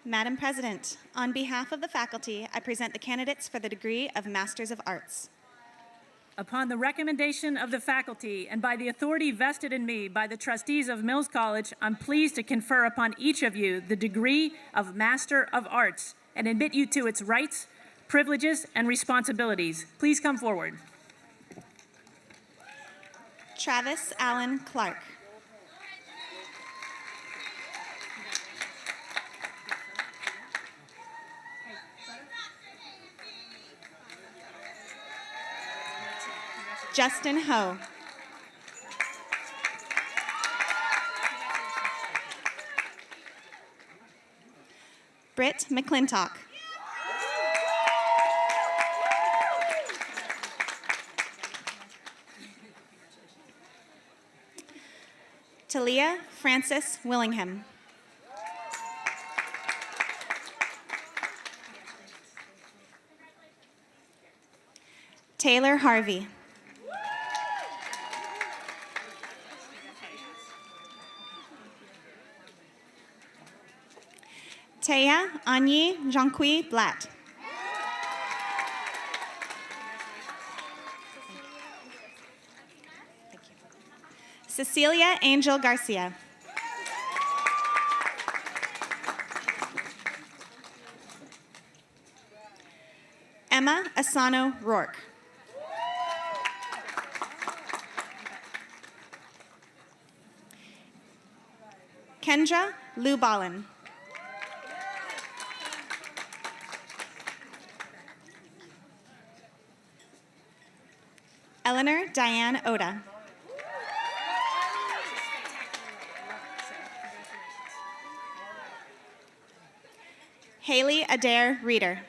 Madam President, on behalf of the faculty, I present the candidates for the degree of Masters of Arts. Upon the recommendation of the faculty and by the authority vested in me by the trustees of Mills College, I'm pleased to confer upon each of you the degree of Master of Arts and admit you to its rights, privileges, and responsibilities. Please come forward. Travis Allen Clark. Justin Ho. Britt McClintock. Talia Francis Willingham. Taylor Harvey. Taya Anyi Jonqui Blatt. Cecilia Angel Garcia. Emma Asano Rourke. Kendra Lou Ballin. Eleanor Diane Oda. Haley Adair Reeder.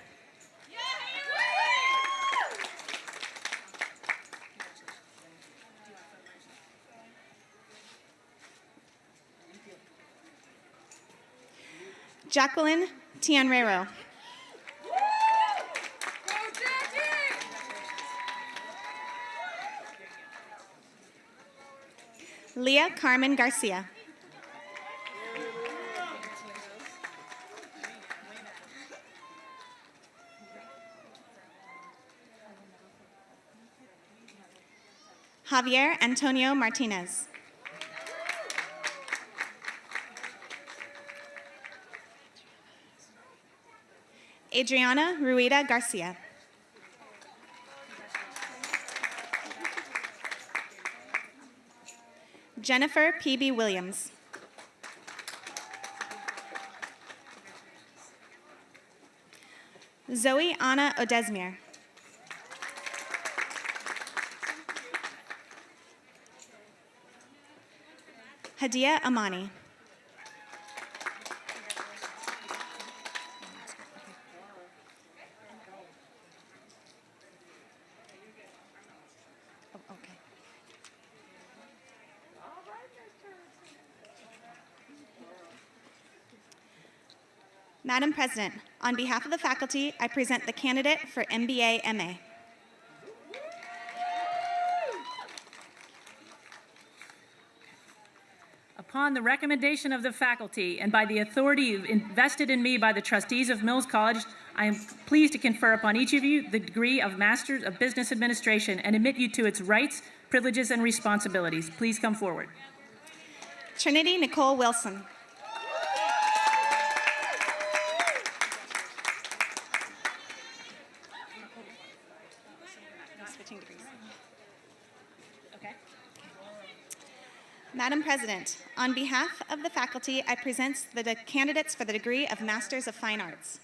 Jacqueline Tianrero. Leah Carmen Garcia. Javier Antonio Martinez. Adriana Ruida Garcia. Jennifer P.B. Williams. Zoe Anna Odesmir. Hadia Amani. Madam President, on behalf of the faculty, I present the candidate for MBA MA. Upon the recommendation of the faculty and by the authority invested in me by the trustees of Mills College, I am pleased to confer upon each of you the degree of Master of Business Administration and admit you to its rights, privileges, and responsibilities. Please come forward. Trinity Nicole Wilson. Madam President, on behalf of the faculty, I present the candidates for the degree of Masters of Fine Arts.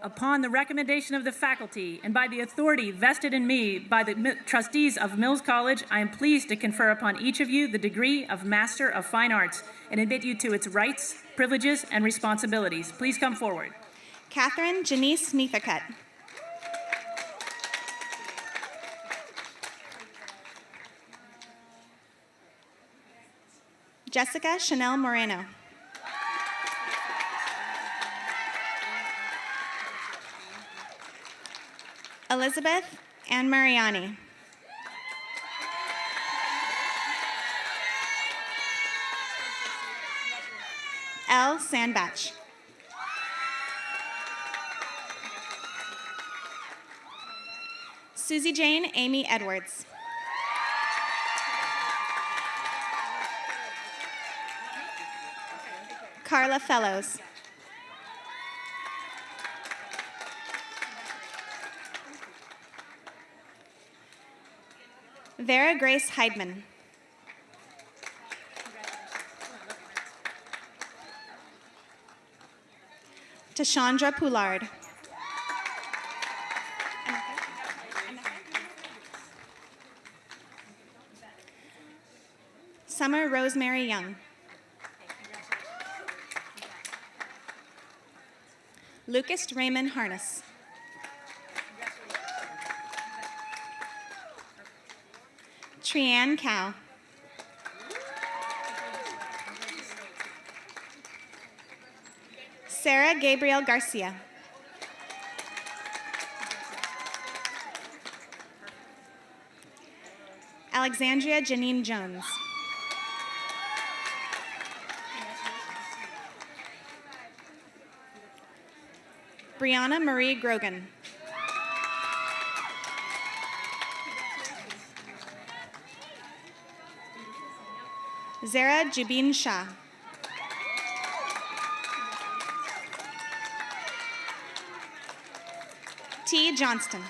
Upon the recommendation of the faculty and by the authority vested in me by the trustees of Mills College, I am pleased to confer upon each of you the degree of Master of Fine Arts and admit you to its rights, privileges, and responsibilities. Please come forward. Catherine Janice Nethercutt. Jessica Chanel Moreno. Elizabeth Ann Mariani. L. Sandbach. Susie Jane Amy Edwards. Carla Fellows. Vera Grace Heidman. Tashandra Poulard. Summer Rosemary Young. Lucas Raymond Harness. Trianne Cow. Sarah Gabriel Garcia. Alexandria Janine Jones. Brianna Marie Grogan. Zara Jubin Shah. T. Johnston.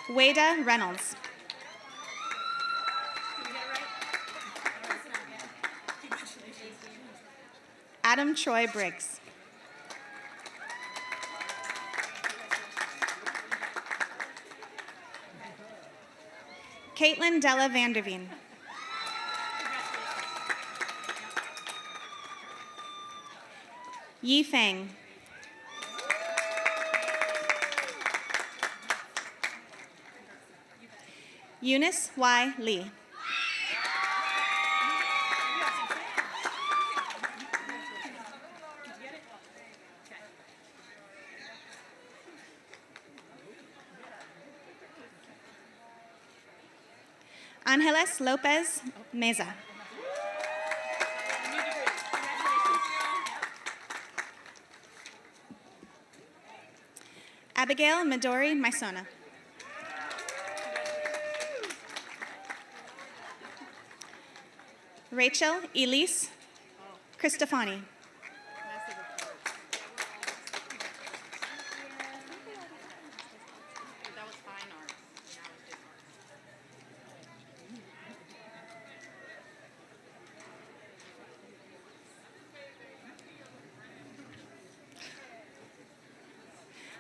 Wada Reynolds. Adam Troy Briggs. Caitlin Della Vanderveen. Yi Feng. Eunice Y. Lee. Angeles Lopez Meza. Abigail Midori Maisona. Rachel Elise Cristofani.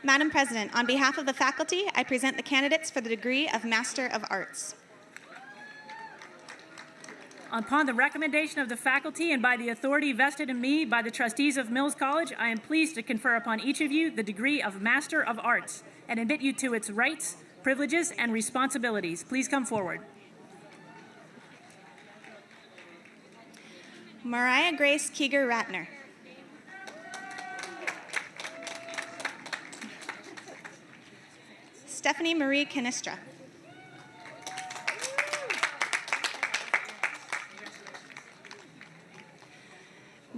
Madam President, on behalf of the faculty, I present the candidates for the degree of Master of Arts. Upon the recommendation of the faculty and by the authority vested in me by the trustees of Mills College, I am pleased to confer upon each of you the degree of Master of Arts and admit you to its rights, privileges, and responsibilities. Please come forward. Mariah Grace Keeger Ratner. Stephanie Marie Canistra.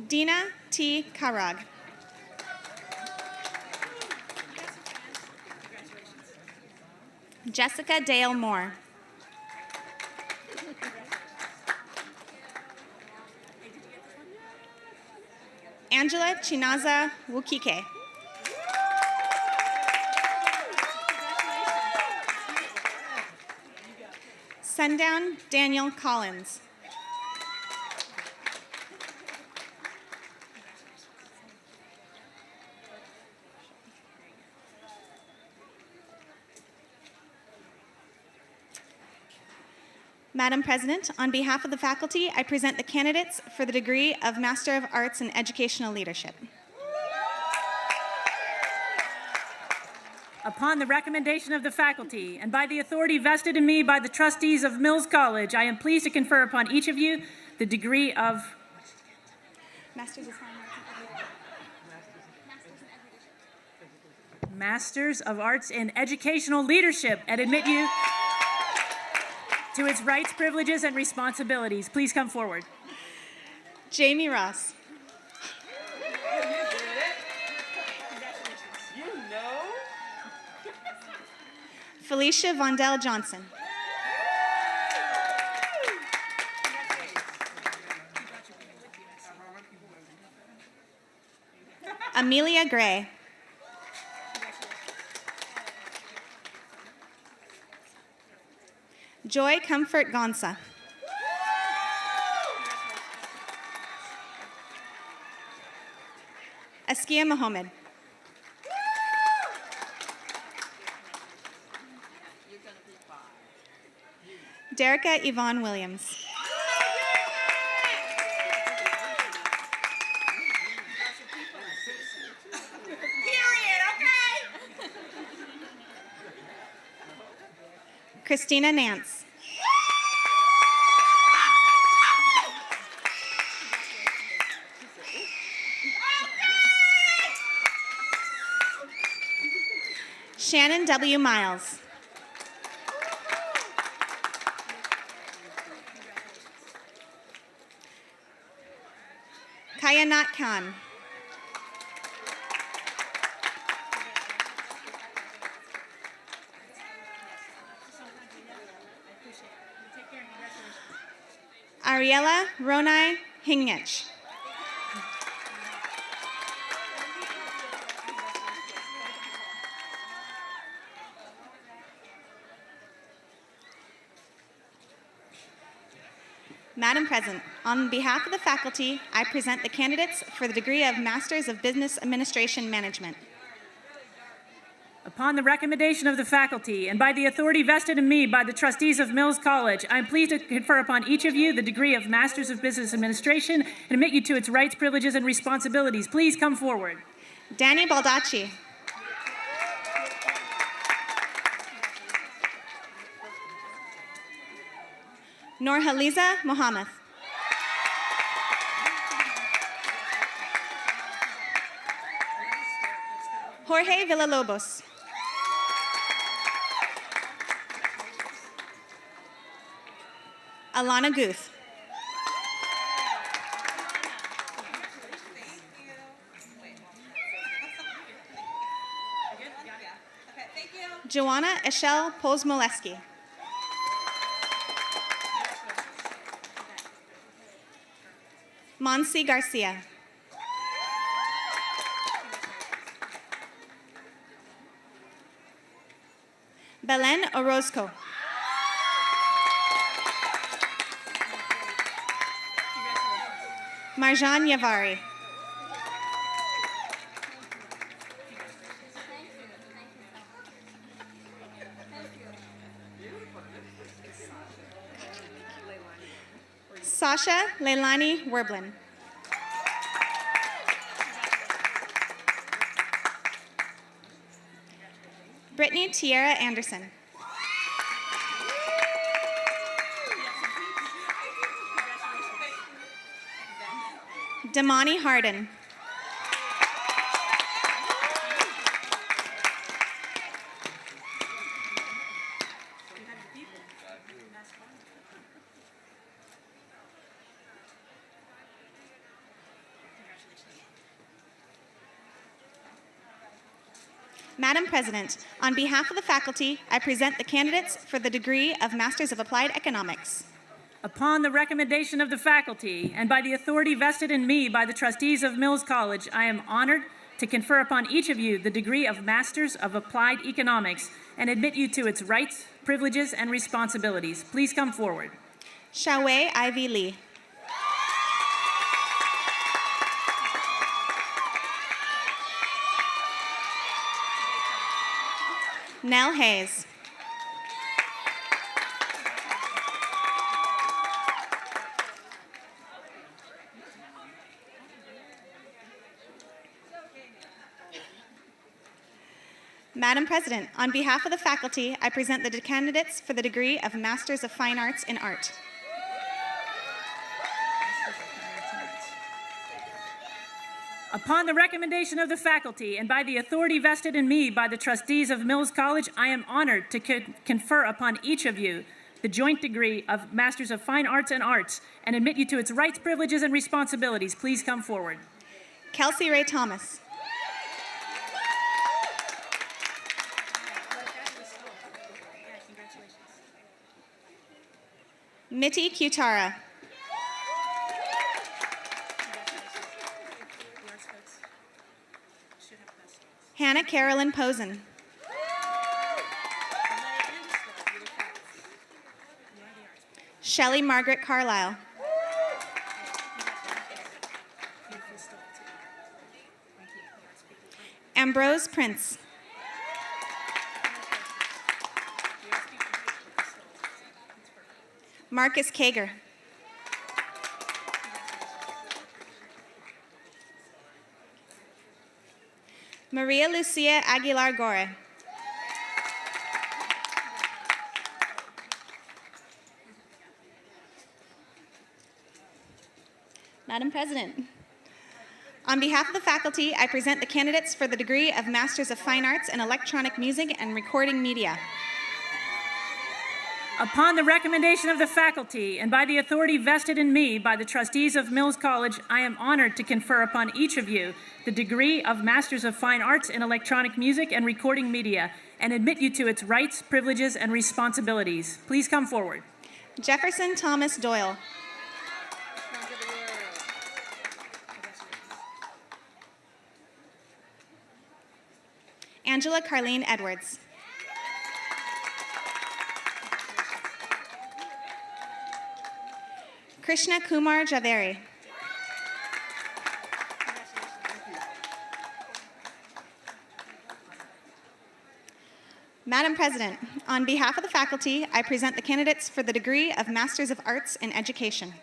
Dina T. Karag. Jessica Dale Moore. Angela Chinaza Wukike. Sundown Daniel Collins. Madam President, on behalf of the faculty, I present the candidates for the degree of Master of Arts in Educational Leadership. Upon the recommendation of the faculty and by the authority vested in me by the trustees of Mills College, I am pleased to confer upon each of you the degree of Masters of Arts in Educational Leadership and admit you to its rights, privileges, and responsibilities. Please come forward. Jamie Ross. Felicia Vondell Johnson. Amelia Gray. Joy Comfort Gonsa. Askia Mohammed. Derica Yvonne Williams. Christina Nance. Shannon W. Miles. Kayanat Khan. Ariella Ronai Hingich. Madam President, on behalf of the faculty, I present the candidates for the degree of Masters of Business Administration Management. Upon the recommendation of the faculty and by the authority vested in me by the trustees of Mills College, I am pleased to confer upon each of you the degree of Masters of Business Administration and admit you to its rights, privileges, and responsibilities. Please come forward. Danny Baldacci. Norhaliza Mohammed. Jorge Villalobos. Alana Guth. Joanna Eshel Pozmoleski. Monsi Garcia. Belen Orozco. Marjan Yavari. Sasha Leilani Werblin. Brittany Tierra Anderson. Damani Harden. Madam President, on behalf of the faculty, I present the candidates for the degree of Masters of Applied Economics. Upon the recommendation of the faculty and by the authority vested in me by the trustees of Mills College, I am honored to confer upon each of you the degree of Masters of Applied Economics and admit you to its rights, privileges, and responsibilities. Please come forward. Shawei Ivy Lee. Nell Hayes. Madam President, on behalf of the faculty, I present the candidates for the degree of Masters of Fine Arts in Art. Upon the recommendation of the faculty and by the authority vested in me by the trustees of Mills College, I am honored to confer upon each of you the joint degree of Masters of Fine Arts and Arts and admit you to its rights, privileges, and responsibilities. Please come forward. Kelsey Ray Thomas. Mitty Kutara. Hannah Carolyn Posen. Shelley Margaret Carlisle. Ambrose Prince. Marcus Kager. Maria Lucia Aguilar Gore. Madam President, on behalf of the faculty, I present the candidates for the degree of Masters of Fine Arts in Electronic Music and Recording Media. Upon the recommendation of the faculty and by the authority vested in me by the trustees of Mills College, I am honored to confer upon each of you the degree of Masters of Fine Arts in Electronic Music and Recording Media and admit you to its rights, privileges, and responsibilities. Please come forward. Jefferson Thomas Doyle. Angela Carlene Edwards. Krishna Kumar Javeri. Madam President, on behalf of the faculty, I present the candidates for the degree of Masters of Arts in Education.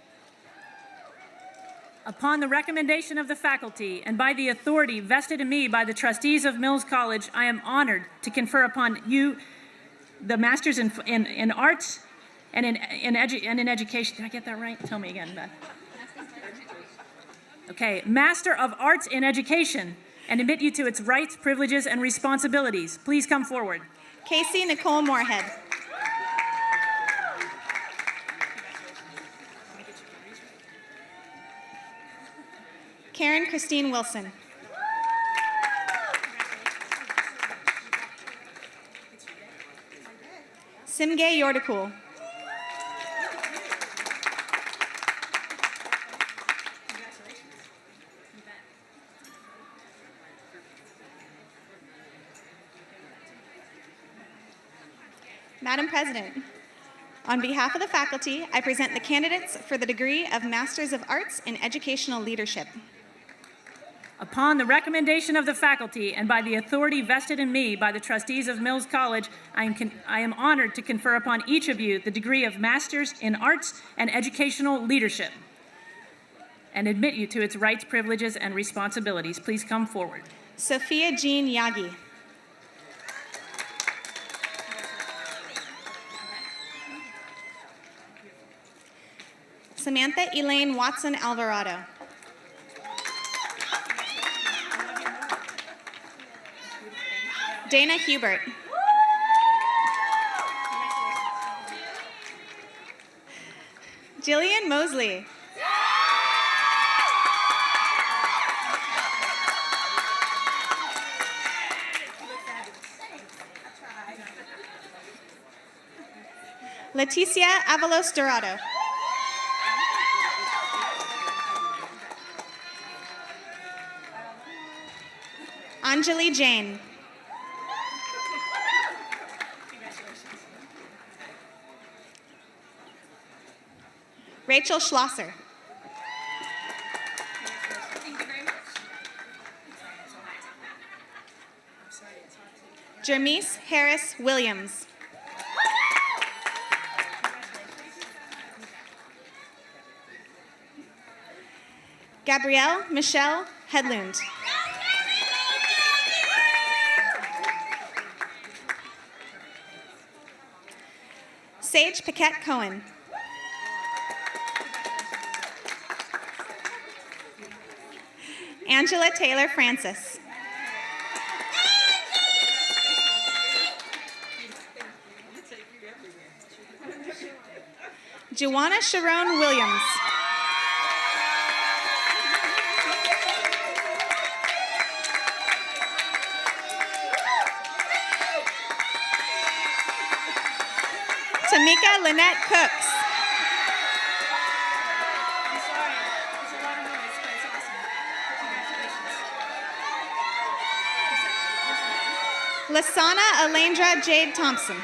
Upon the recommendation of the faculty and by the authority vested in me by the trustees of Mills College, I am honored to confer upon you the Masters in Arts and in Education. Did I get that right? Tell me again, Beth. Okay, Master of Arts in Education, and admit you to its rights, privileges, and responsibilities. Please come forward. Casey Nicole Moorhead. Karen Christine Wilson. Simge Yordakul. Madam President, on behalf of the faculty, I present the candidates for the degree of Masters of Arts in Educational Leadership. Upon the recommendation of the faculty and by the authority vested in me by the trustees of Mills College, I am honored to confer upon each of you the degree of Masters in Arts and Educational Leadership and admit you to its rights, privileges, and responsibilities. Please come forward. Sophia Jean Yagi. Samantha Elaine Watson Alvarado. Dana Hubert. Jillian Mosley. Leticia Avalos Dorado. Anjali Jain. Rachel Schlosser. Jermise Harris Williams. Gabrielle Michelle Hedlund. Sage Paquette Cohen. Angela Taylor Francis. Juana Sharon Williams. Tamika Lynette Cooks. Lasana Alendra Jade Thompson.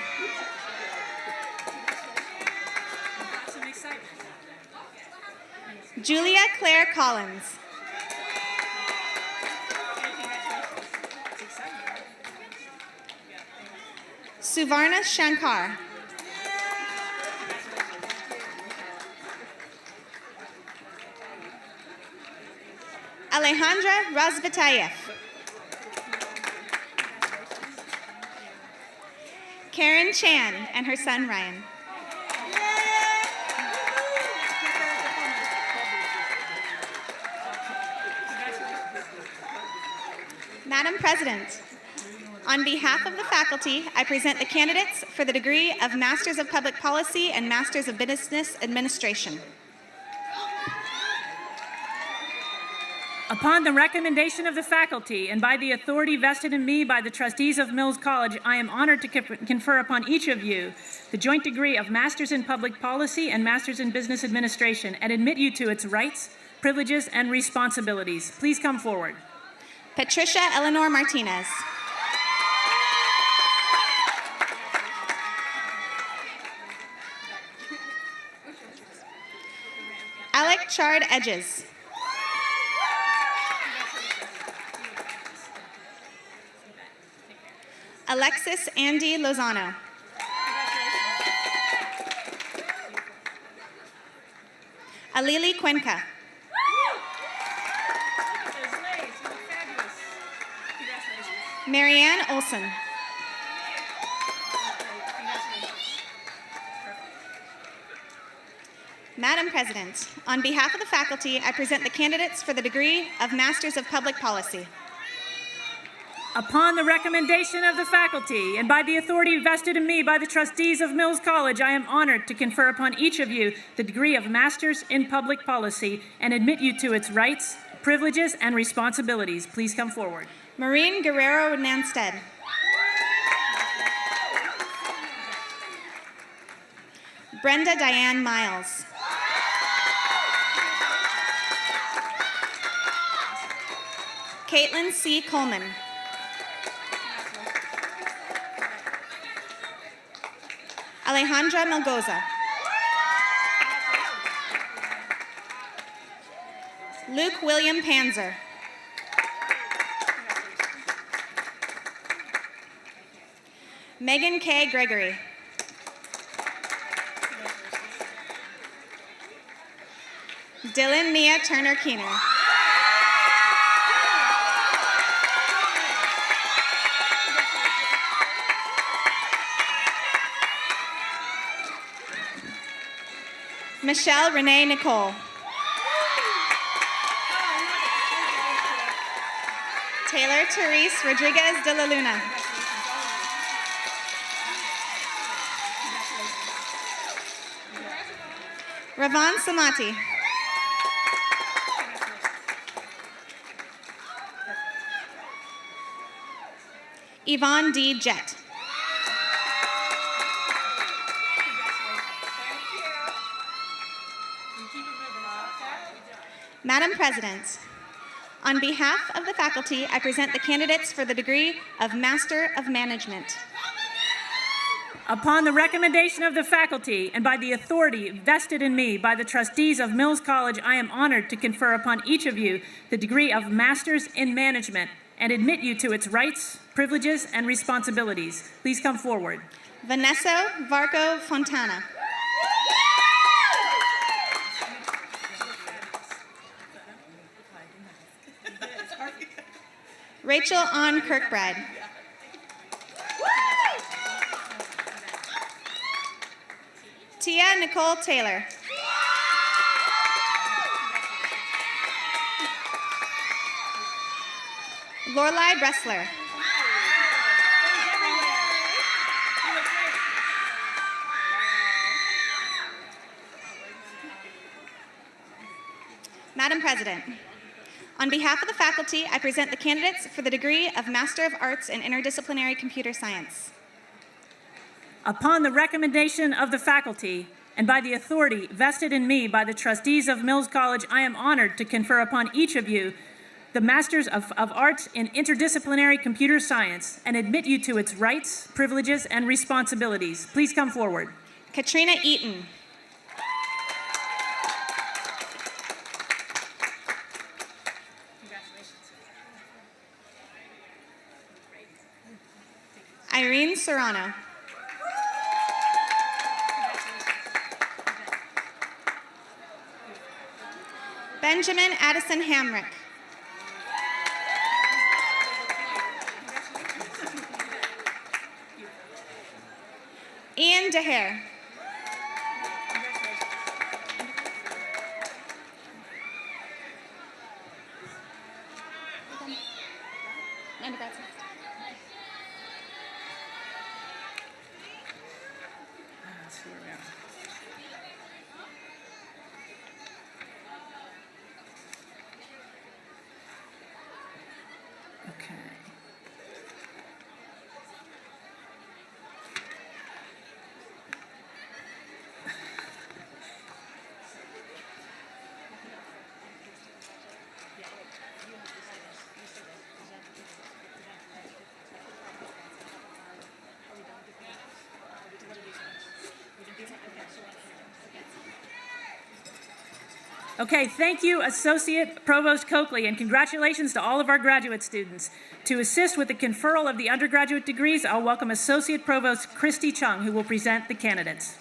Julia Claire Collins. Suvarna Shankar. Alejandra Razvitayev. Karen Chan and her son Ryan. Madam President, on behalf of the faculty, I present the candidates for the degree of Masters of Public Policy and Masters of Business Administration. Upon the recommendation of the faculty and by the authority vested in me by the trustees of Mills College, I am honored to confer upon each of you the joint degree of Masters in Public Policy and Masters in Business Administration and admit you to its rights, privileges, and responsibilities. Please come forward. Patricia Eleanor Martinez. Alec Chard Edges. Alexis Andy Lozano. Alili Cuenca. Marianne Olson. Madam President, on behalf of the faculty, I present the candidates for the degree of Masters of Public Policy. Upon the recommendation of the faculty and by the authority vested in me by the trustees of Mills College, I am honored to confer upon each of you the degree of Masters in Public Policy and admit you to its rights, privileges, and responsibilities. Please come forward. Maureen Guerrero Nansted. Brenda Diane Miles. Caitlin C. Coleman. Alejandra Melgoza. Luke William Panzer. Megan K. Gregory. Dylan Mia Turner Keener. Michelle Renee Nicole. Taylor Therese Rodriguez de la Luna. Ravan Samati. Yvonne D. Jett. Madam President, on behalf of the faculty, I present the candidates for the degree of Master of Management. Upon the recommendation of the faculty and by the authority vested in me by the trustees of Mills College, I am honored to confer upon each of you the degree of Masters in Management and admit you to its rights, privileges, and responsibilities. Please come forward. Vanessa Varco Fontana. Rachel Ann Kirkbride. Tia Nicole Taylor. Lorelei Bressler. Madam President, on behalf of the faculty, I present the candidates for the degree of Master of Arts in Interdisciplinary Computer Science. Upon the recommendation of the faculty and by the authority vested in me by the trustees of Mills College, I am honored to confer upon each of you the Masters of Arts in Interdisciplinary Computer Science and admit you to its rights, privileges, and responsibilities. Please come forward. Katrina Eaton. Irene Serrano. Benjamin Addison Hamrick. Ian DeHare. Okay. Okay, thank you, Associate Provost Coakley, and congratulations to all of our graduate students. To assist with the conferral of the undergraduate degrees, I'll welcome Associate Provost Christy Chung, who will present the candidates.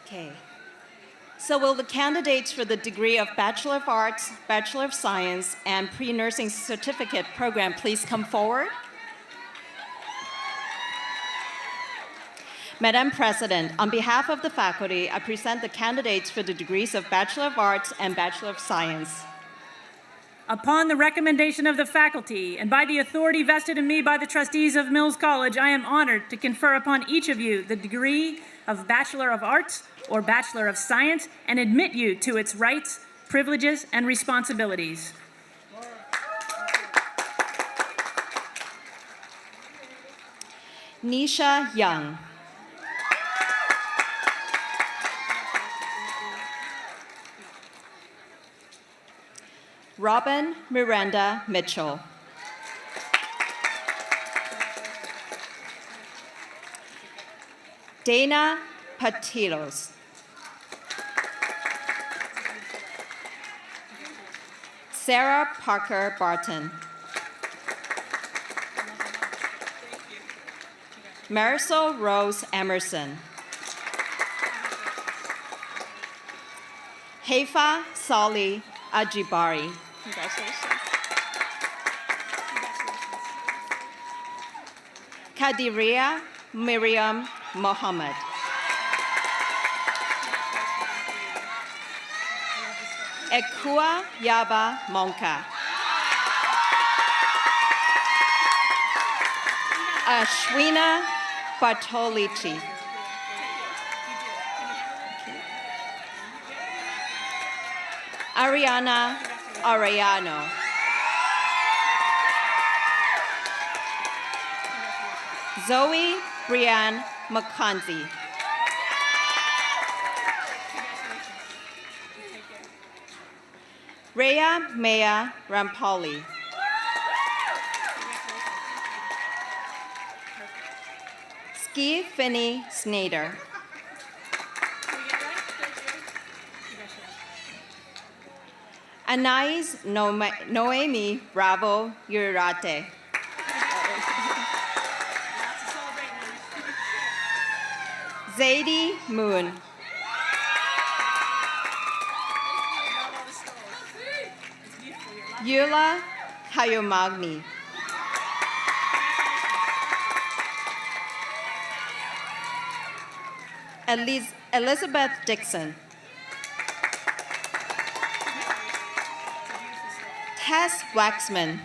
Okay. So will the candidates for the degree of Bachelor of Arts, Bachelor of Science, and Pre-Nursing Certificate program please come forward? Madam President, on behalf of the faculty, I present the candidates for the degrees of Bachelor of Arts and Bachelor of Science. Upon the recommendation of the faculty and by the authority vested in me by the trustees of Mills College, I am honored to confer upon each of you the degree of Bachelor of Arts or Bachelor of Science and admit you to its rights, privileges, and responsibilities. Nisha Young. Robin Miranda Mitchell. Dana Patilos. Sarah Parker Barton. Marisol Rose Emerson. Haifa Sali Ajibari. Congratulations. Kadiria Miriam Mohammed. Ekua Yaba Monka. Ashwina Bartolici. Ariana Arellano. Zoe Brianne McConzie. Rhea Maya Rampoli. Ski Finney Snyder. Anais Noemi Bravo Urate. Zadie Moon. Yula Kayomagni. Elizabeth Dixon. Tess Waxman.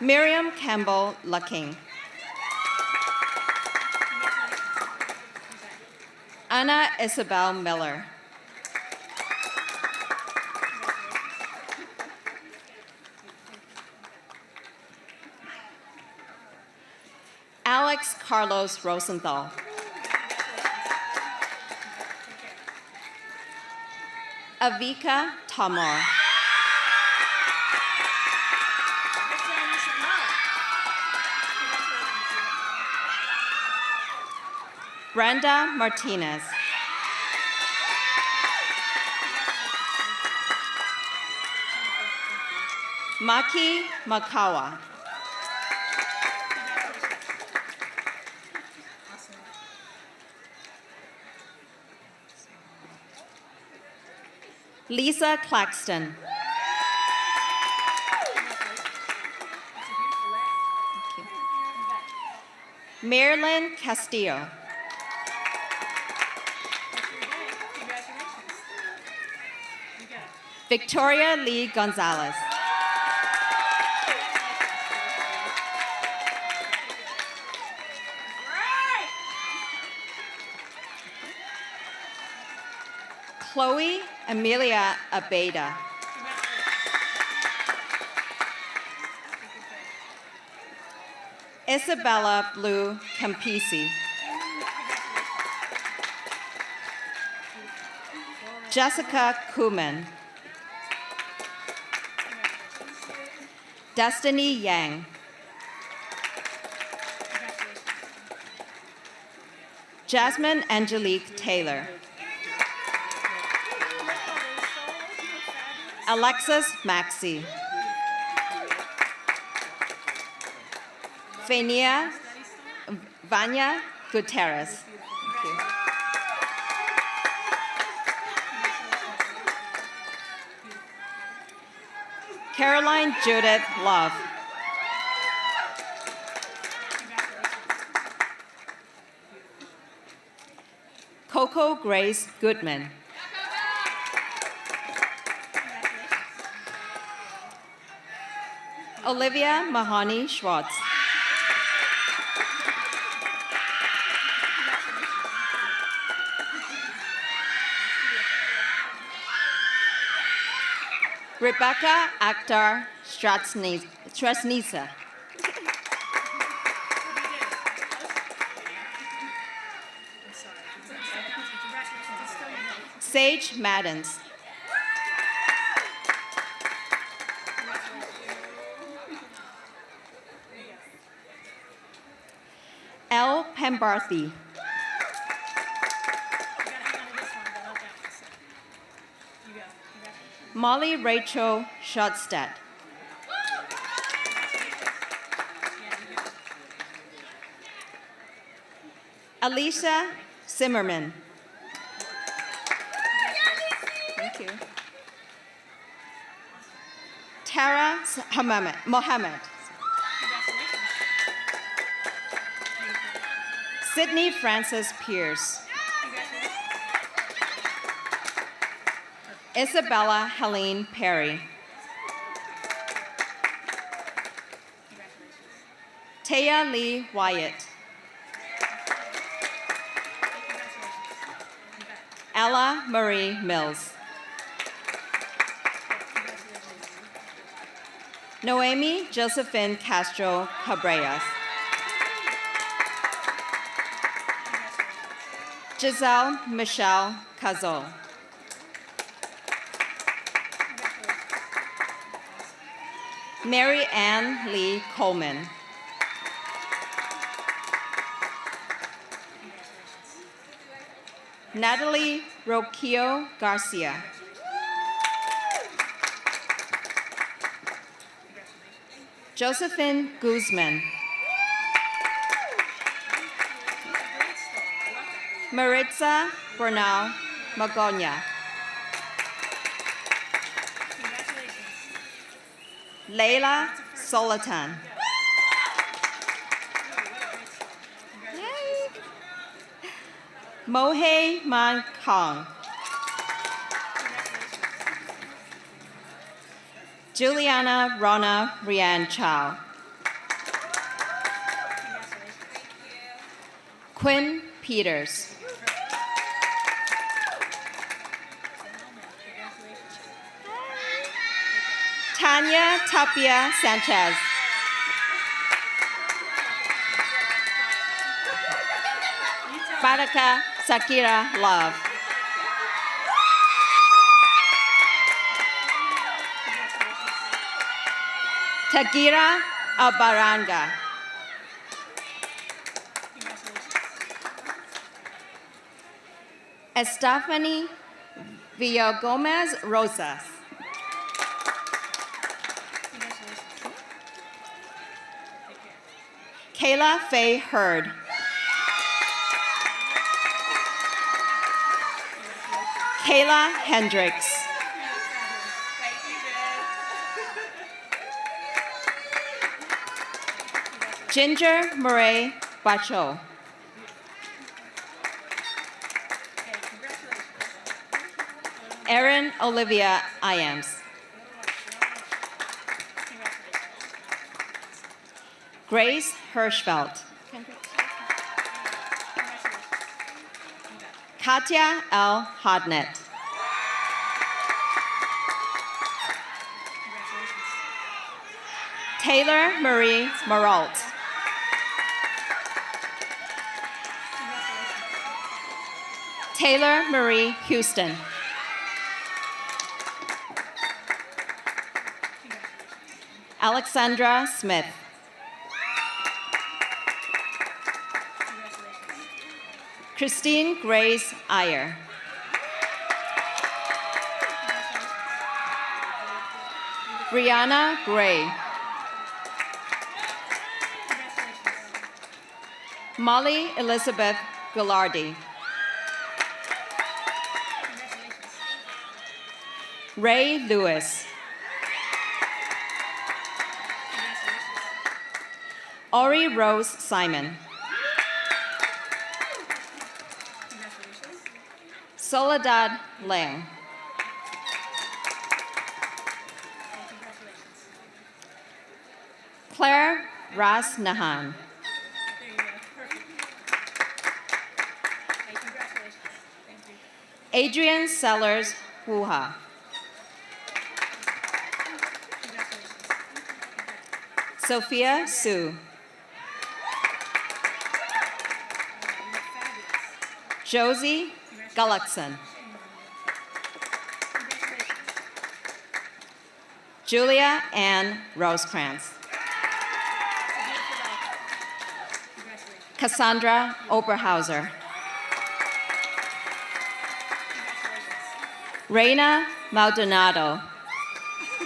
Miriam Campbell Lucking. Anna Isabel Miller. Alex Alex Carlos Rosenthal. Avika Tamar. Brenda Martinez. Maki Makawa. Lisa Claxton. Marilyn Castillo. Victoria Lee Gonzalez. Chloe Amelia Abeda. Isabella Blue Campisi. Jessica Kuman. Destiny Yang. Jasmine Angelique Taylor. Alexis Maxey. Vanya Gutierrez. Caroline Judith Love. Coco Grace Goodman. Olivia Mahoney Schwartz. Rebecca Akhtar Strasnitsa. Sage Maddens. L. Pembarthy. Molly Rachel Schotstedt. Alicia Zimmerman. Thank you. Tara Mohammed. Sydney Frances Pierce. Isabella Helene Perry. Taya Lee Wyatt. Ella Marie Mills. Noemi Josephine Castro Cabreras. Giselle Michelle Cazot. Mary Ann Lee Coleman. Natalie Roquillo Garcia. Josephine Guzman. Maritza Bernal Magonia. Leila Solatan. Mohei Man Kong. Juliana Rona Rian Chow. Quinn Peters. Tanya Tapia Sanchez. Spartaka Sakira Love. Tagira Abaranga. Estefany Villagomez Rosas. Kayla Faye Hurd. Kayla Hendricks. Ginger Murray Bacho. Erin Olivia Iams. Grace Hirschfeld. Katya L. Hodnett. Taylor Marie Maralt. Taylor Marie Houston. Alexandra Smith. Christine Grace Iyer. Brianna Gray. Molly Elizabeth Gillardi. Ray Lewis. Ori Rose Simon. Soledad Lang. Claire Ras Nahan. Adrian Sellers Wuha. Sophia Sue. Josie Gullickson. Julia Ann Rosecrans. Cassandra Oberhauser. Reina Maldonado.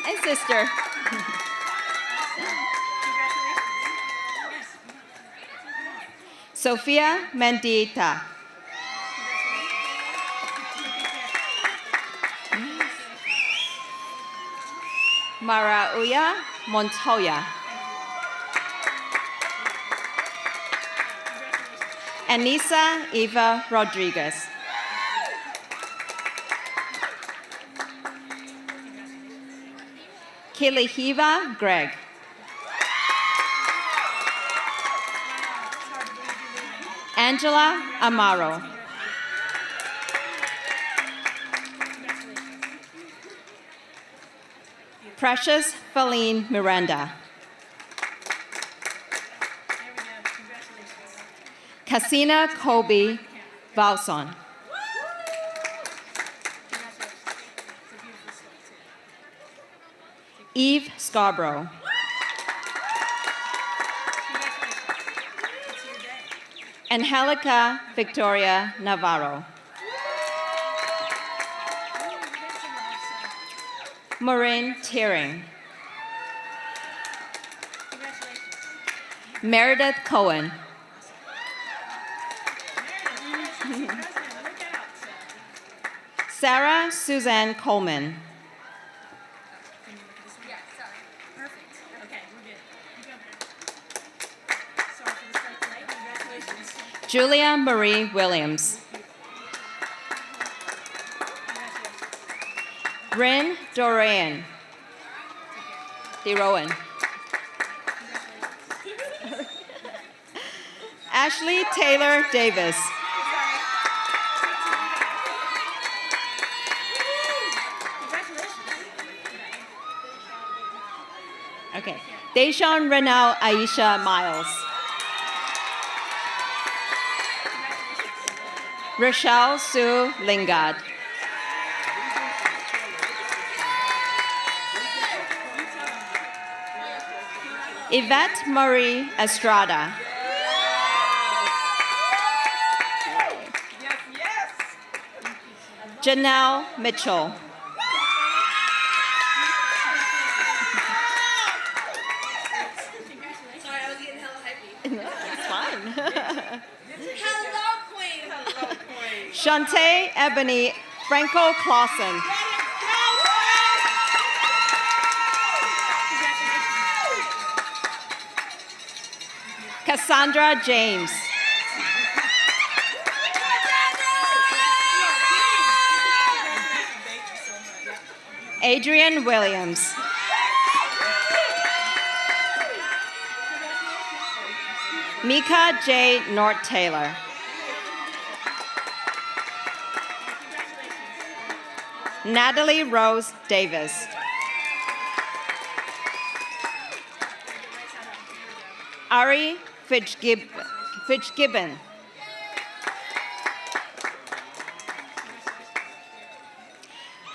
Hey, sister. Sofia Mendieta. Marauya Montoya. Anissa Eva Rodriguez. Kilihiva Greg. Angela Amaro. Precious Feline Miranda. Cassina Colby Valson. Eve Scarborough. Angelica Victoria Navarro. Maureen Tearing. Meredith Cohen. Sarah Suzanne Coleman. Julia Marie Williams. Bryn Dorian. DeRowan. Ashley Taylor Davis. Okay. Deshawn Renal Aisha Miles. Rochelle Sue Lingard. Yvette Marie Estrada. Janelle Mitchell. Sorry, I was getting hella hypey. It's fine. Hello, Queen. Hello, Queen. Shantae Ebony Franco Clausen. Cassandra James. Adrian Williams. Mika J. North Taylor. Natalie Rose Davis. Ari Fitzgibbon.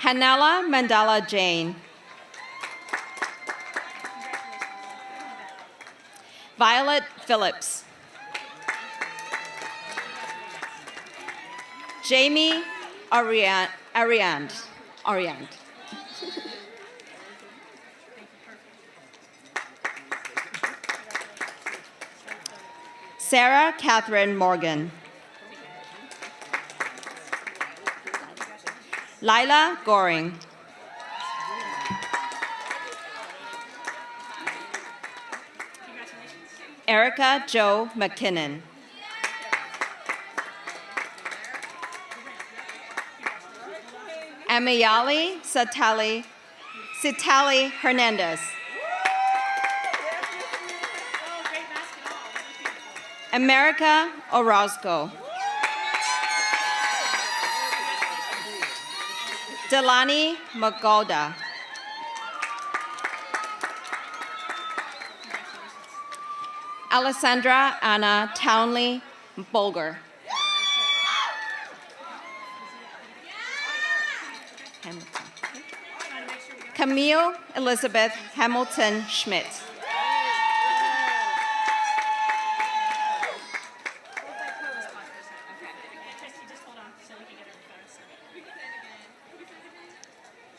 Hanela Mandela Jane. Violet Phillips. Jamie Ariand. Sarah Catherine Morgan. Lila Goring. Erica Jo McKinnon. Amayali Sitali Hernandez. America Orozco. Delani Magolda. Alessandra Anna Townley Bolger. Camille Elizabeth Hamilton Schmidt.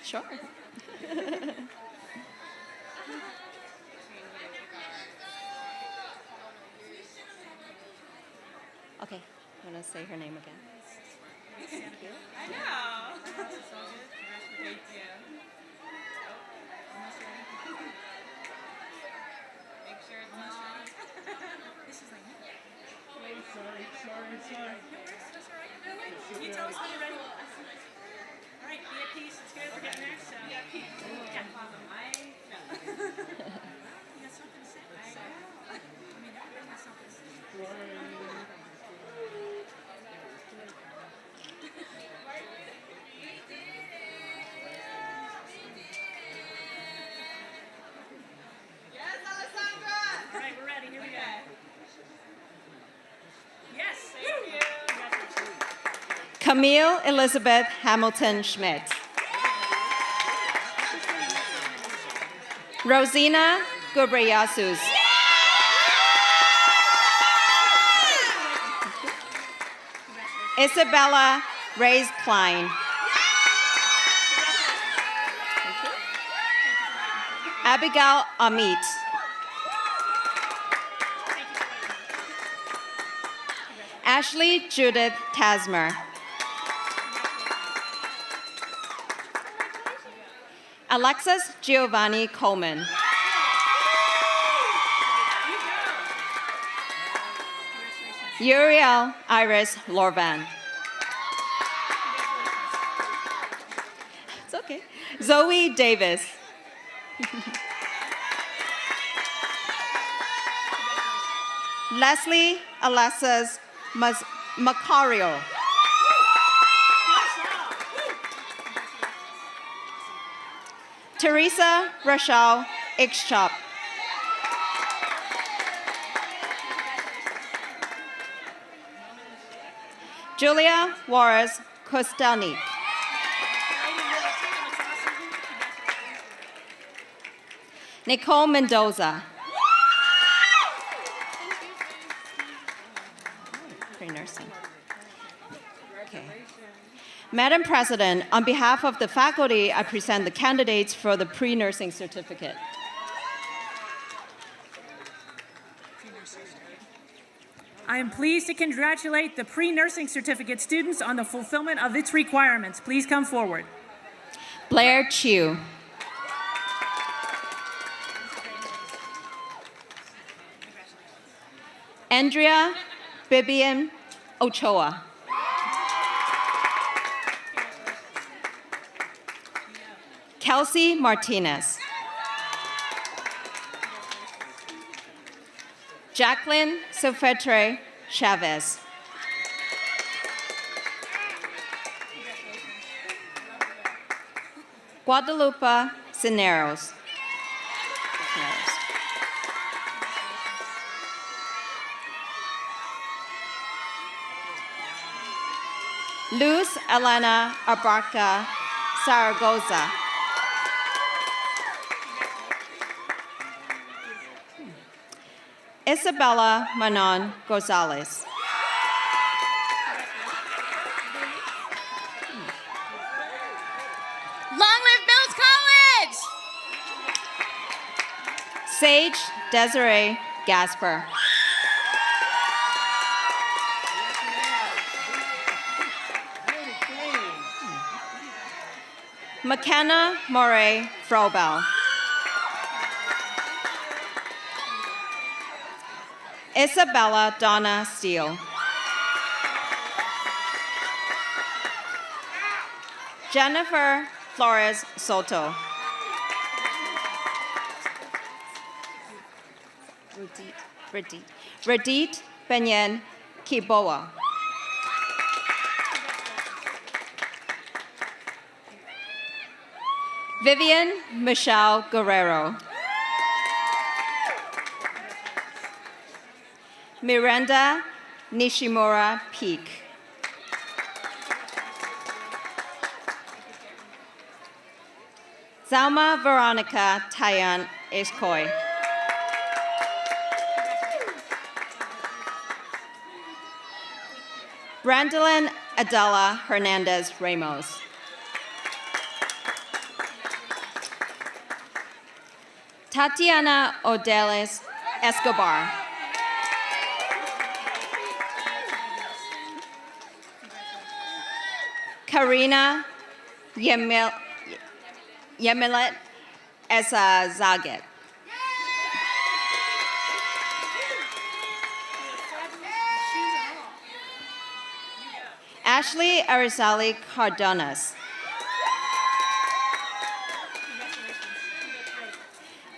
Sure. Okay, I'm gonna say her name again. I know. Thank you. Make sure it's not. This is like. Sorry. That's all right. No, wait. You tell us when you're ready. All right, be at peace. It's good. We're getting there. So. Be at peace. Yeah. You got something to say? I mean, everybody has something to say. All right, we're ready. Here we go. Yes, thank you. Camille Elizabeth Hamilton Schmidt. Rosina Gubriasus. Isabella Reyes Klein. Abigail Amit. Ashley Judith Tasmer. Alexis Giovanni Coleman. Uriel Iris Lorvan. It's okay. Zoe Davis. Leslie Alessas Macario. Teresa Rochelle Ixchop. Julia Juarez Kostelnik. Nicole Mendoza. Pre-nursing. Okay. Madam President, on behalf of the faculty, I present the candidates for the pre-nursing certificate. I am pleased to congratulate the pre-nursing certificate students on the fulfillment of its requirements. Please come forward. Blair Chu. Andrea Bibian Ochoa. Kelsey Martinez. Jacqueline Sofetre Chavez. Guadalupe Cisneros. Luz Elena Abarca Zaragoza. Isabella Manon Gonzalez. Long live Mills College! Sage Desiree Gasper. McKenna Moray Frobel. Isabella Donna Steele. Jennifer Flores Soto. Radit Benyen Kiboa. Vivian Michelle Guerrero. Miranda Nishimura Peak. Zalma Veronica Tayan Iskoy. Brandolyn Adela Hernandez Ramos. Tatiana Odelis Escobar. Karina Yemilet Zaget. Ashley Arizali Cardonas.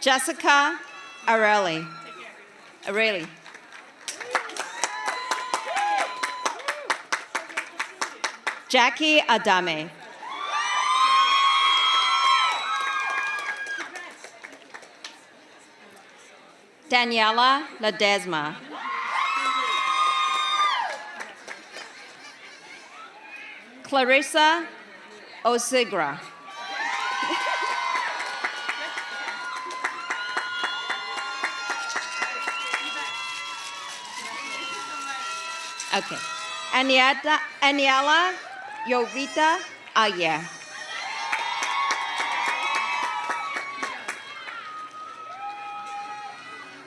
Jessica Areli. Jackie Adame. Daniela Ledesma. Clarissa Osigra. Okay. Aniela Yovita Ayer.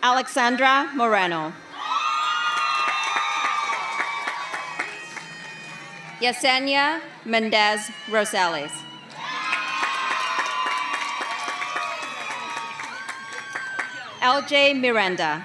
Alexandra Moreno. Yesenia Mendez Rosales. LJ Miranda.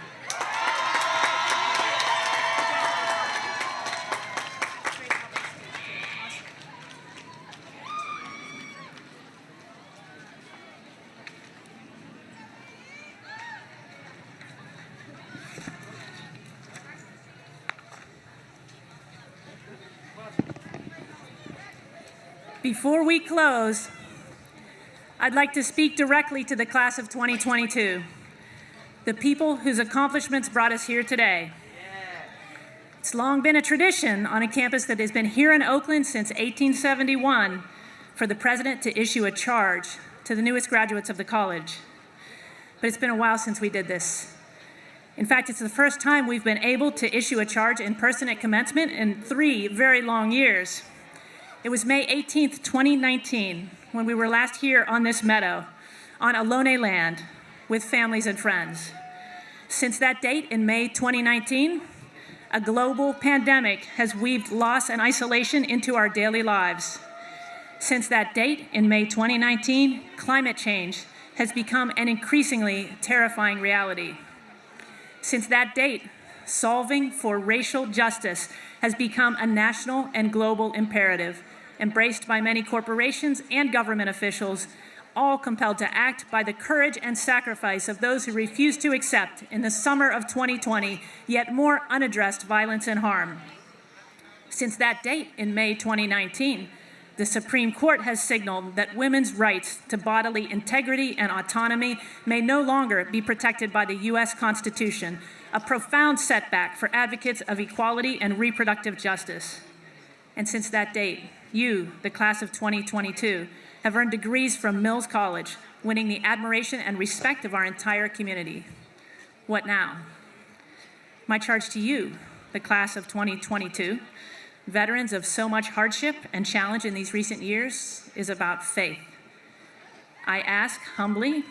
Before we close, I'd like to speak directly to the class of 2022, the people whose accomplishments brought us here today. It's long been a tradition on a campus that has been here in Oakland since 1871 for the president to issue a charge to the newest graduates of the college. But it's been a while since we did this. In fact, it's the first time we've been able to issue a charge in person at commencement in 3 very long years. It was May 18th, 2019, when we were last here on this meadow, on Ohlone land, with families and friends. Since that date, in May 2019, a global pandemic has weaved loss and isolation into our daily lives. Since that date, in May 2019, climate change has become an increasingly terrifying reality. Since that date, solving for racial justice has become a national and global imperative, embraced by many corporations and government officials, all compelled to act by the courage and sacrifice of those who refused to accept, in the summer of 2020, yet more unaddressed violence and harm. Since that date, in May 2019, the Supreme Court has signaled that women's rights to bodily integrity and autonomy may no longer be protected by the U.S. Constitution, a profound setback for advocates of equality and reproductive justice. And since that date, you, the class of 2022, have earned degrees from Mills College, winning the admiration and respect of our entire community. What now? My charge to you, the class of 2022, veterans of so much hardship and challenge in these recent years, is about faith. I ask humbly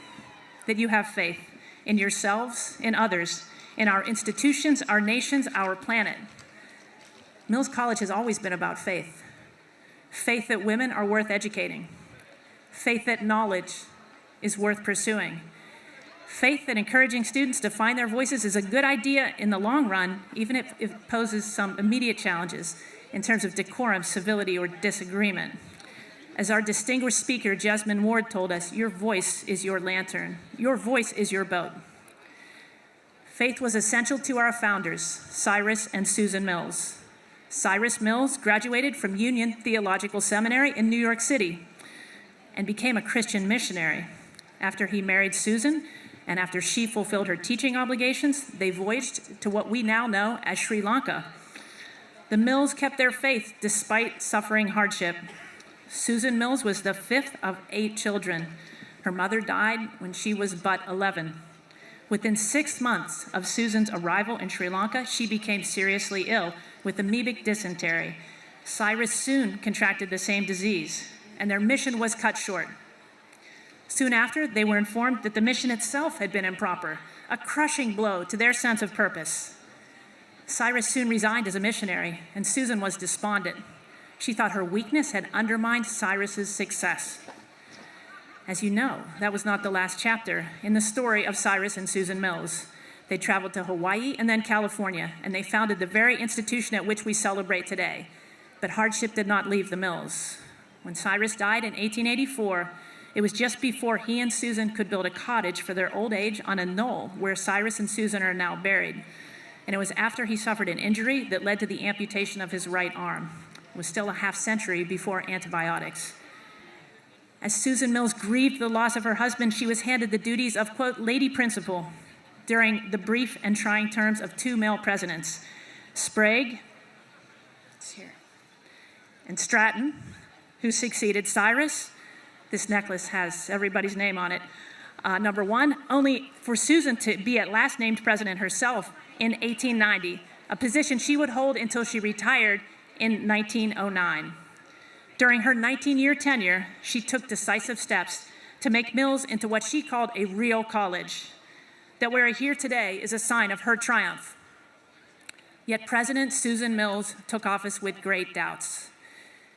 that you have faith in yourselves, in others, in our institutions, our nations, our planet. Mills College has always been about faith. Faith that women are worth educating. Faith that knowledge is worth pursuing. Faith that encouraging students to find their voices is a good idea in the long run, even if it poses some immediate challenges in terms of decorum, civility, or disagreement. As our distinguished speaker, Jasmine Ward, told us, your voice is your lantern. Your voice is your boat. Faith was essential to our founders, Cyrus and Susan Mills. Cyrus Mills graduated from Union Theological Seminary in New York City and became a Christian missionary. After he married Susan, and after she fulfilled her teaching obligations, they voyaged to what we now know as Sri Lanka. The Mills kept their faith despite suffering hardship. Susan Mills was the 5th of 8 children. Her mother died when she was but 11. Within 6 months of Susan's arrival in Sri Lanka, she became seriously ill with amoebic dysentery. Cyrus soon contracted the same disease, and their mission was cut short. Soon after, they were informed that the mission itself had been improper, a crushing blow to their sense of purpose. Cyrus soon resigned as a missionary, and Susan was despondent. She thought her weakness had undermined Cyrus's success. As you know, that was not the last chapter in the story of Cyrus and Susan Mills. They traveled to Hawaii and then California, and they founded the very institution at which we celebrate today. But hardship did not leave the Mills. When Cyrus died in 1884, it was just before he and Susan could build a cottage for their old age on a knoll where Cyrus and Susan are now buried. And it was after he suffered an injury that led to the amputation of his right arm. It was still a half-century before antibiotics. As Susan Mills grieved the loss of her husband, she was handed the duties of, quote, lady principal during the brief and trying terms of 2 male presidents, Sprague and Stratton, who succeeded Cyrus. This necklace has everybody's name on it. Number 1, only for Susan to be at last named president herself in 1890, a position she would hold until she retired in 1909. During her 19-year tenure, she took decisive steps to make Mills into what she called a real college. That we're here today is a sign of her triumph. Yet President Susan Mills took office with great doubts.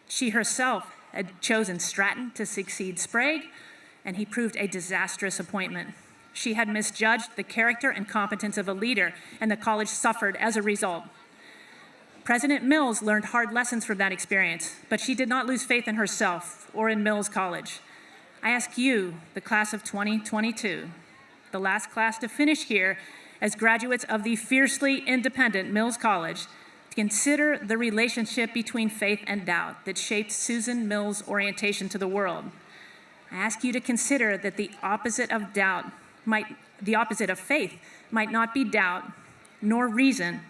She herself had chosen Stratton to succeed Sprague, and he proved a disastrous appointment. She had misjudged the character and competence of a leader, and the college suffered as a result. President Mills learned hard lessons from that experience, but she did not lose faith in herself or in Mills College. I ask you, the class of 2022, the last class to finish here as graduates of the fiercely independent Mills College, to consider the relationship between faith and doubt that shaped Susan Mills' orientation to the world. I ask you to consider that the opposite of faith might not be doubt, nor reason,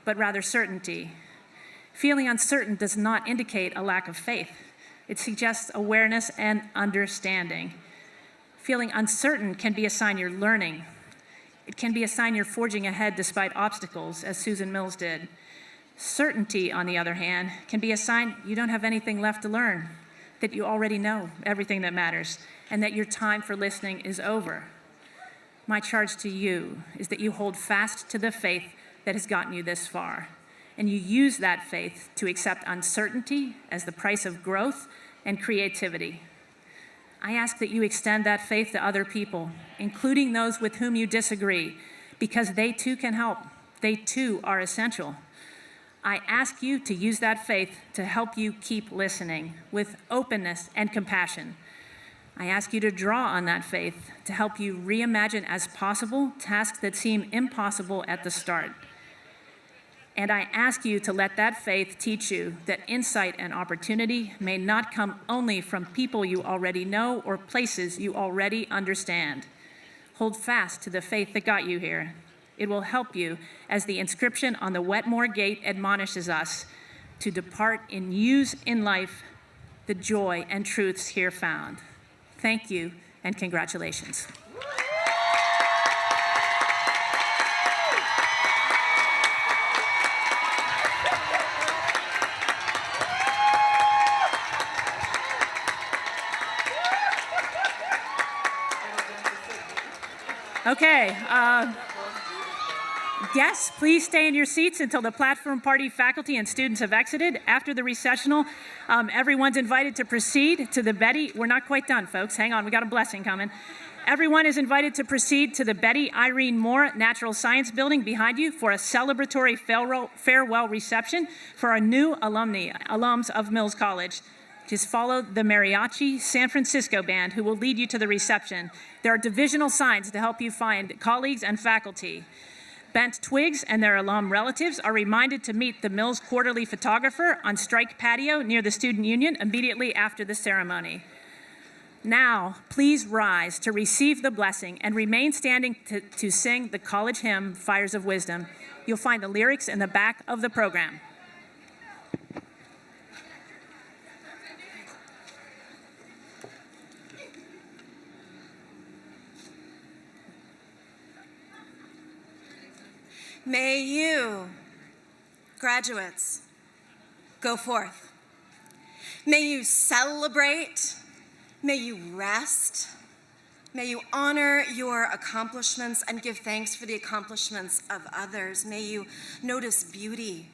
but rather certainty. Feeling uncertain does not indicate a lack of faith. It suggests awareness and understanding. Feeling uncertain can be a sign you're learning. It can be a sign you're forging ahead despite obstacles, as Susan Mills did. Certainty, on the other hand, can be a sign you don't have anything left to learn, that you already know everything that matters, and that your time for listening is over. My charge to you is that you hold fast to the faith that has gotten you this far, and you use that faith to accept uncertainty as the price of growth and creativity. I ask that you extend that faith to other people, including those with whom you disagree, because they too can help. They too are essential. I ask you to use that faith to help you keep listening with openness and compassion. I ask you to draw on that faith to help you reimagine as possible tasks that seem impossible at the start. And I ask you to let that faith teach you that insight and opportunity may not come only from people you already know or places you already understand. Hold fast to the faith that got you here. It will help you, as the inscription on the Wetmore Gate admonishes us, to depart in use in life the joy and truths here found. Thank you and congratulations. Okay, guests, please stay in your seats until the platform party faculty and students have exited. After the recessional, everyone's invited to proceed to the Betty. We're not quite done, folks. Hang on, we got a blessing coming. Everyone is invited to proceed to the Betty Irene Moore Natural Science Building behind you for a celebratory farewell reception for our new alums of Mills College. Just follow the Mariachi San Francisco Band, who will lead you to the reception. There are divisional signs to help you find colleagues and faculty. Bent Twigs and their alum relatives are reminded to meet the Mills Quarterly photographer on Strike Patio near the Student Union immediately after the ceremony. Now, please rise to receive the blessing and remain standing to sing the college hymn, Fires of Wisdom. You'll find the lyrics in the back of the program. May you, graduates, go forth. May you celebrate. May you rest. May you honor your accomplishments and give thanks for the accomplishments of others. May you notice beauty,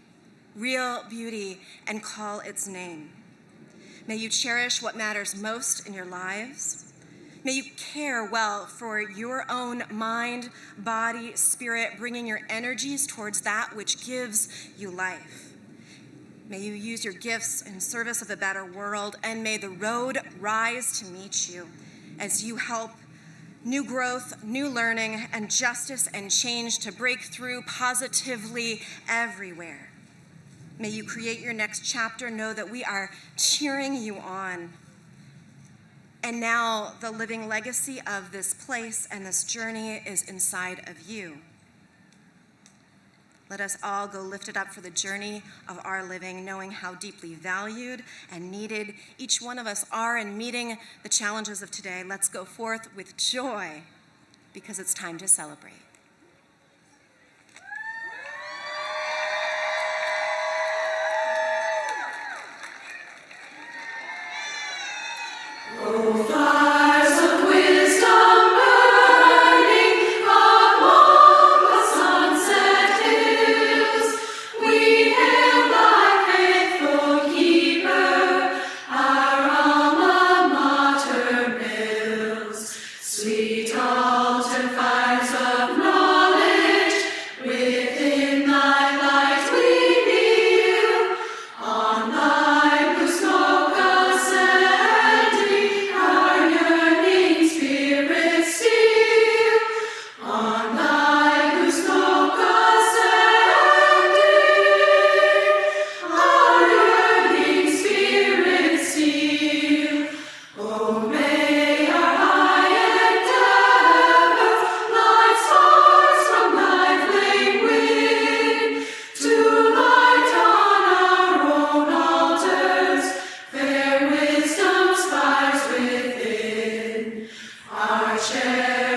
real beauty, and call its name. May you cherish what matters most in your lives. May you care well for your own mind, body, spirit, bringing your energies towards that which gives you life. May you use your gifts in service of a better world, and may the road rise to meet you as you help new growth, new learning, and justice and change to break through positively everywhere. May you create your next chapter. Know that we are cheering you on. And now the living legacy of this place and this journey is inside of you. Let us all go lifted up for the journey of our living, knowing how deeply valued and needed each one of us are in meeting the challenges of today. Let's go forth with joy because it's time to celebrate. our share.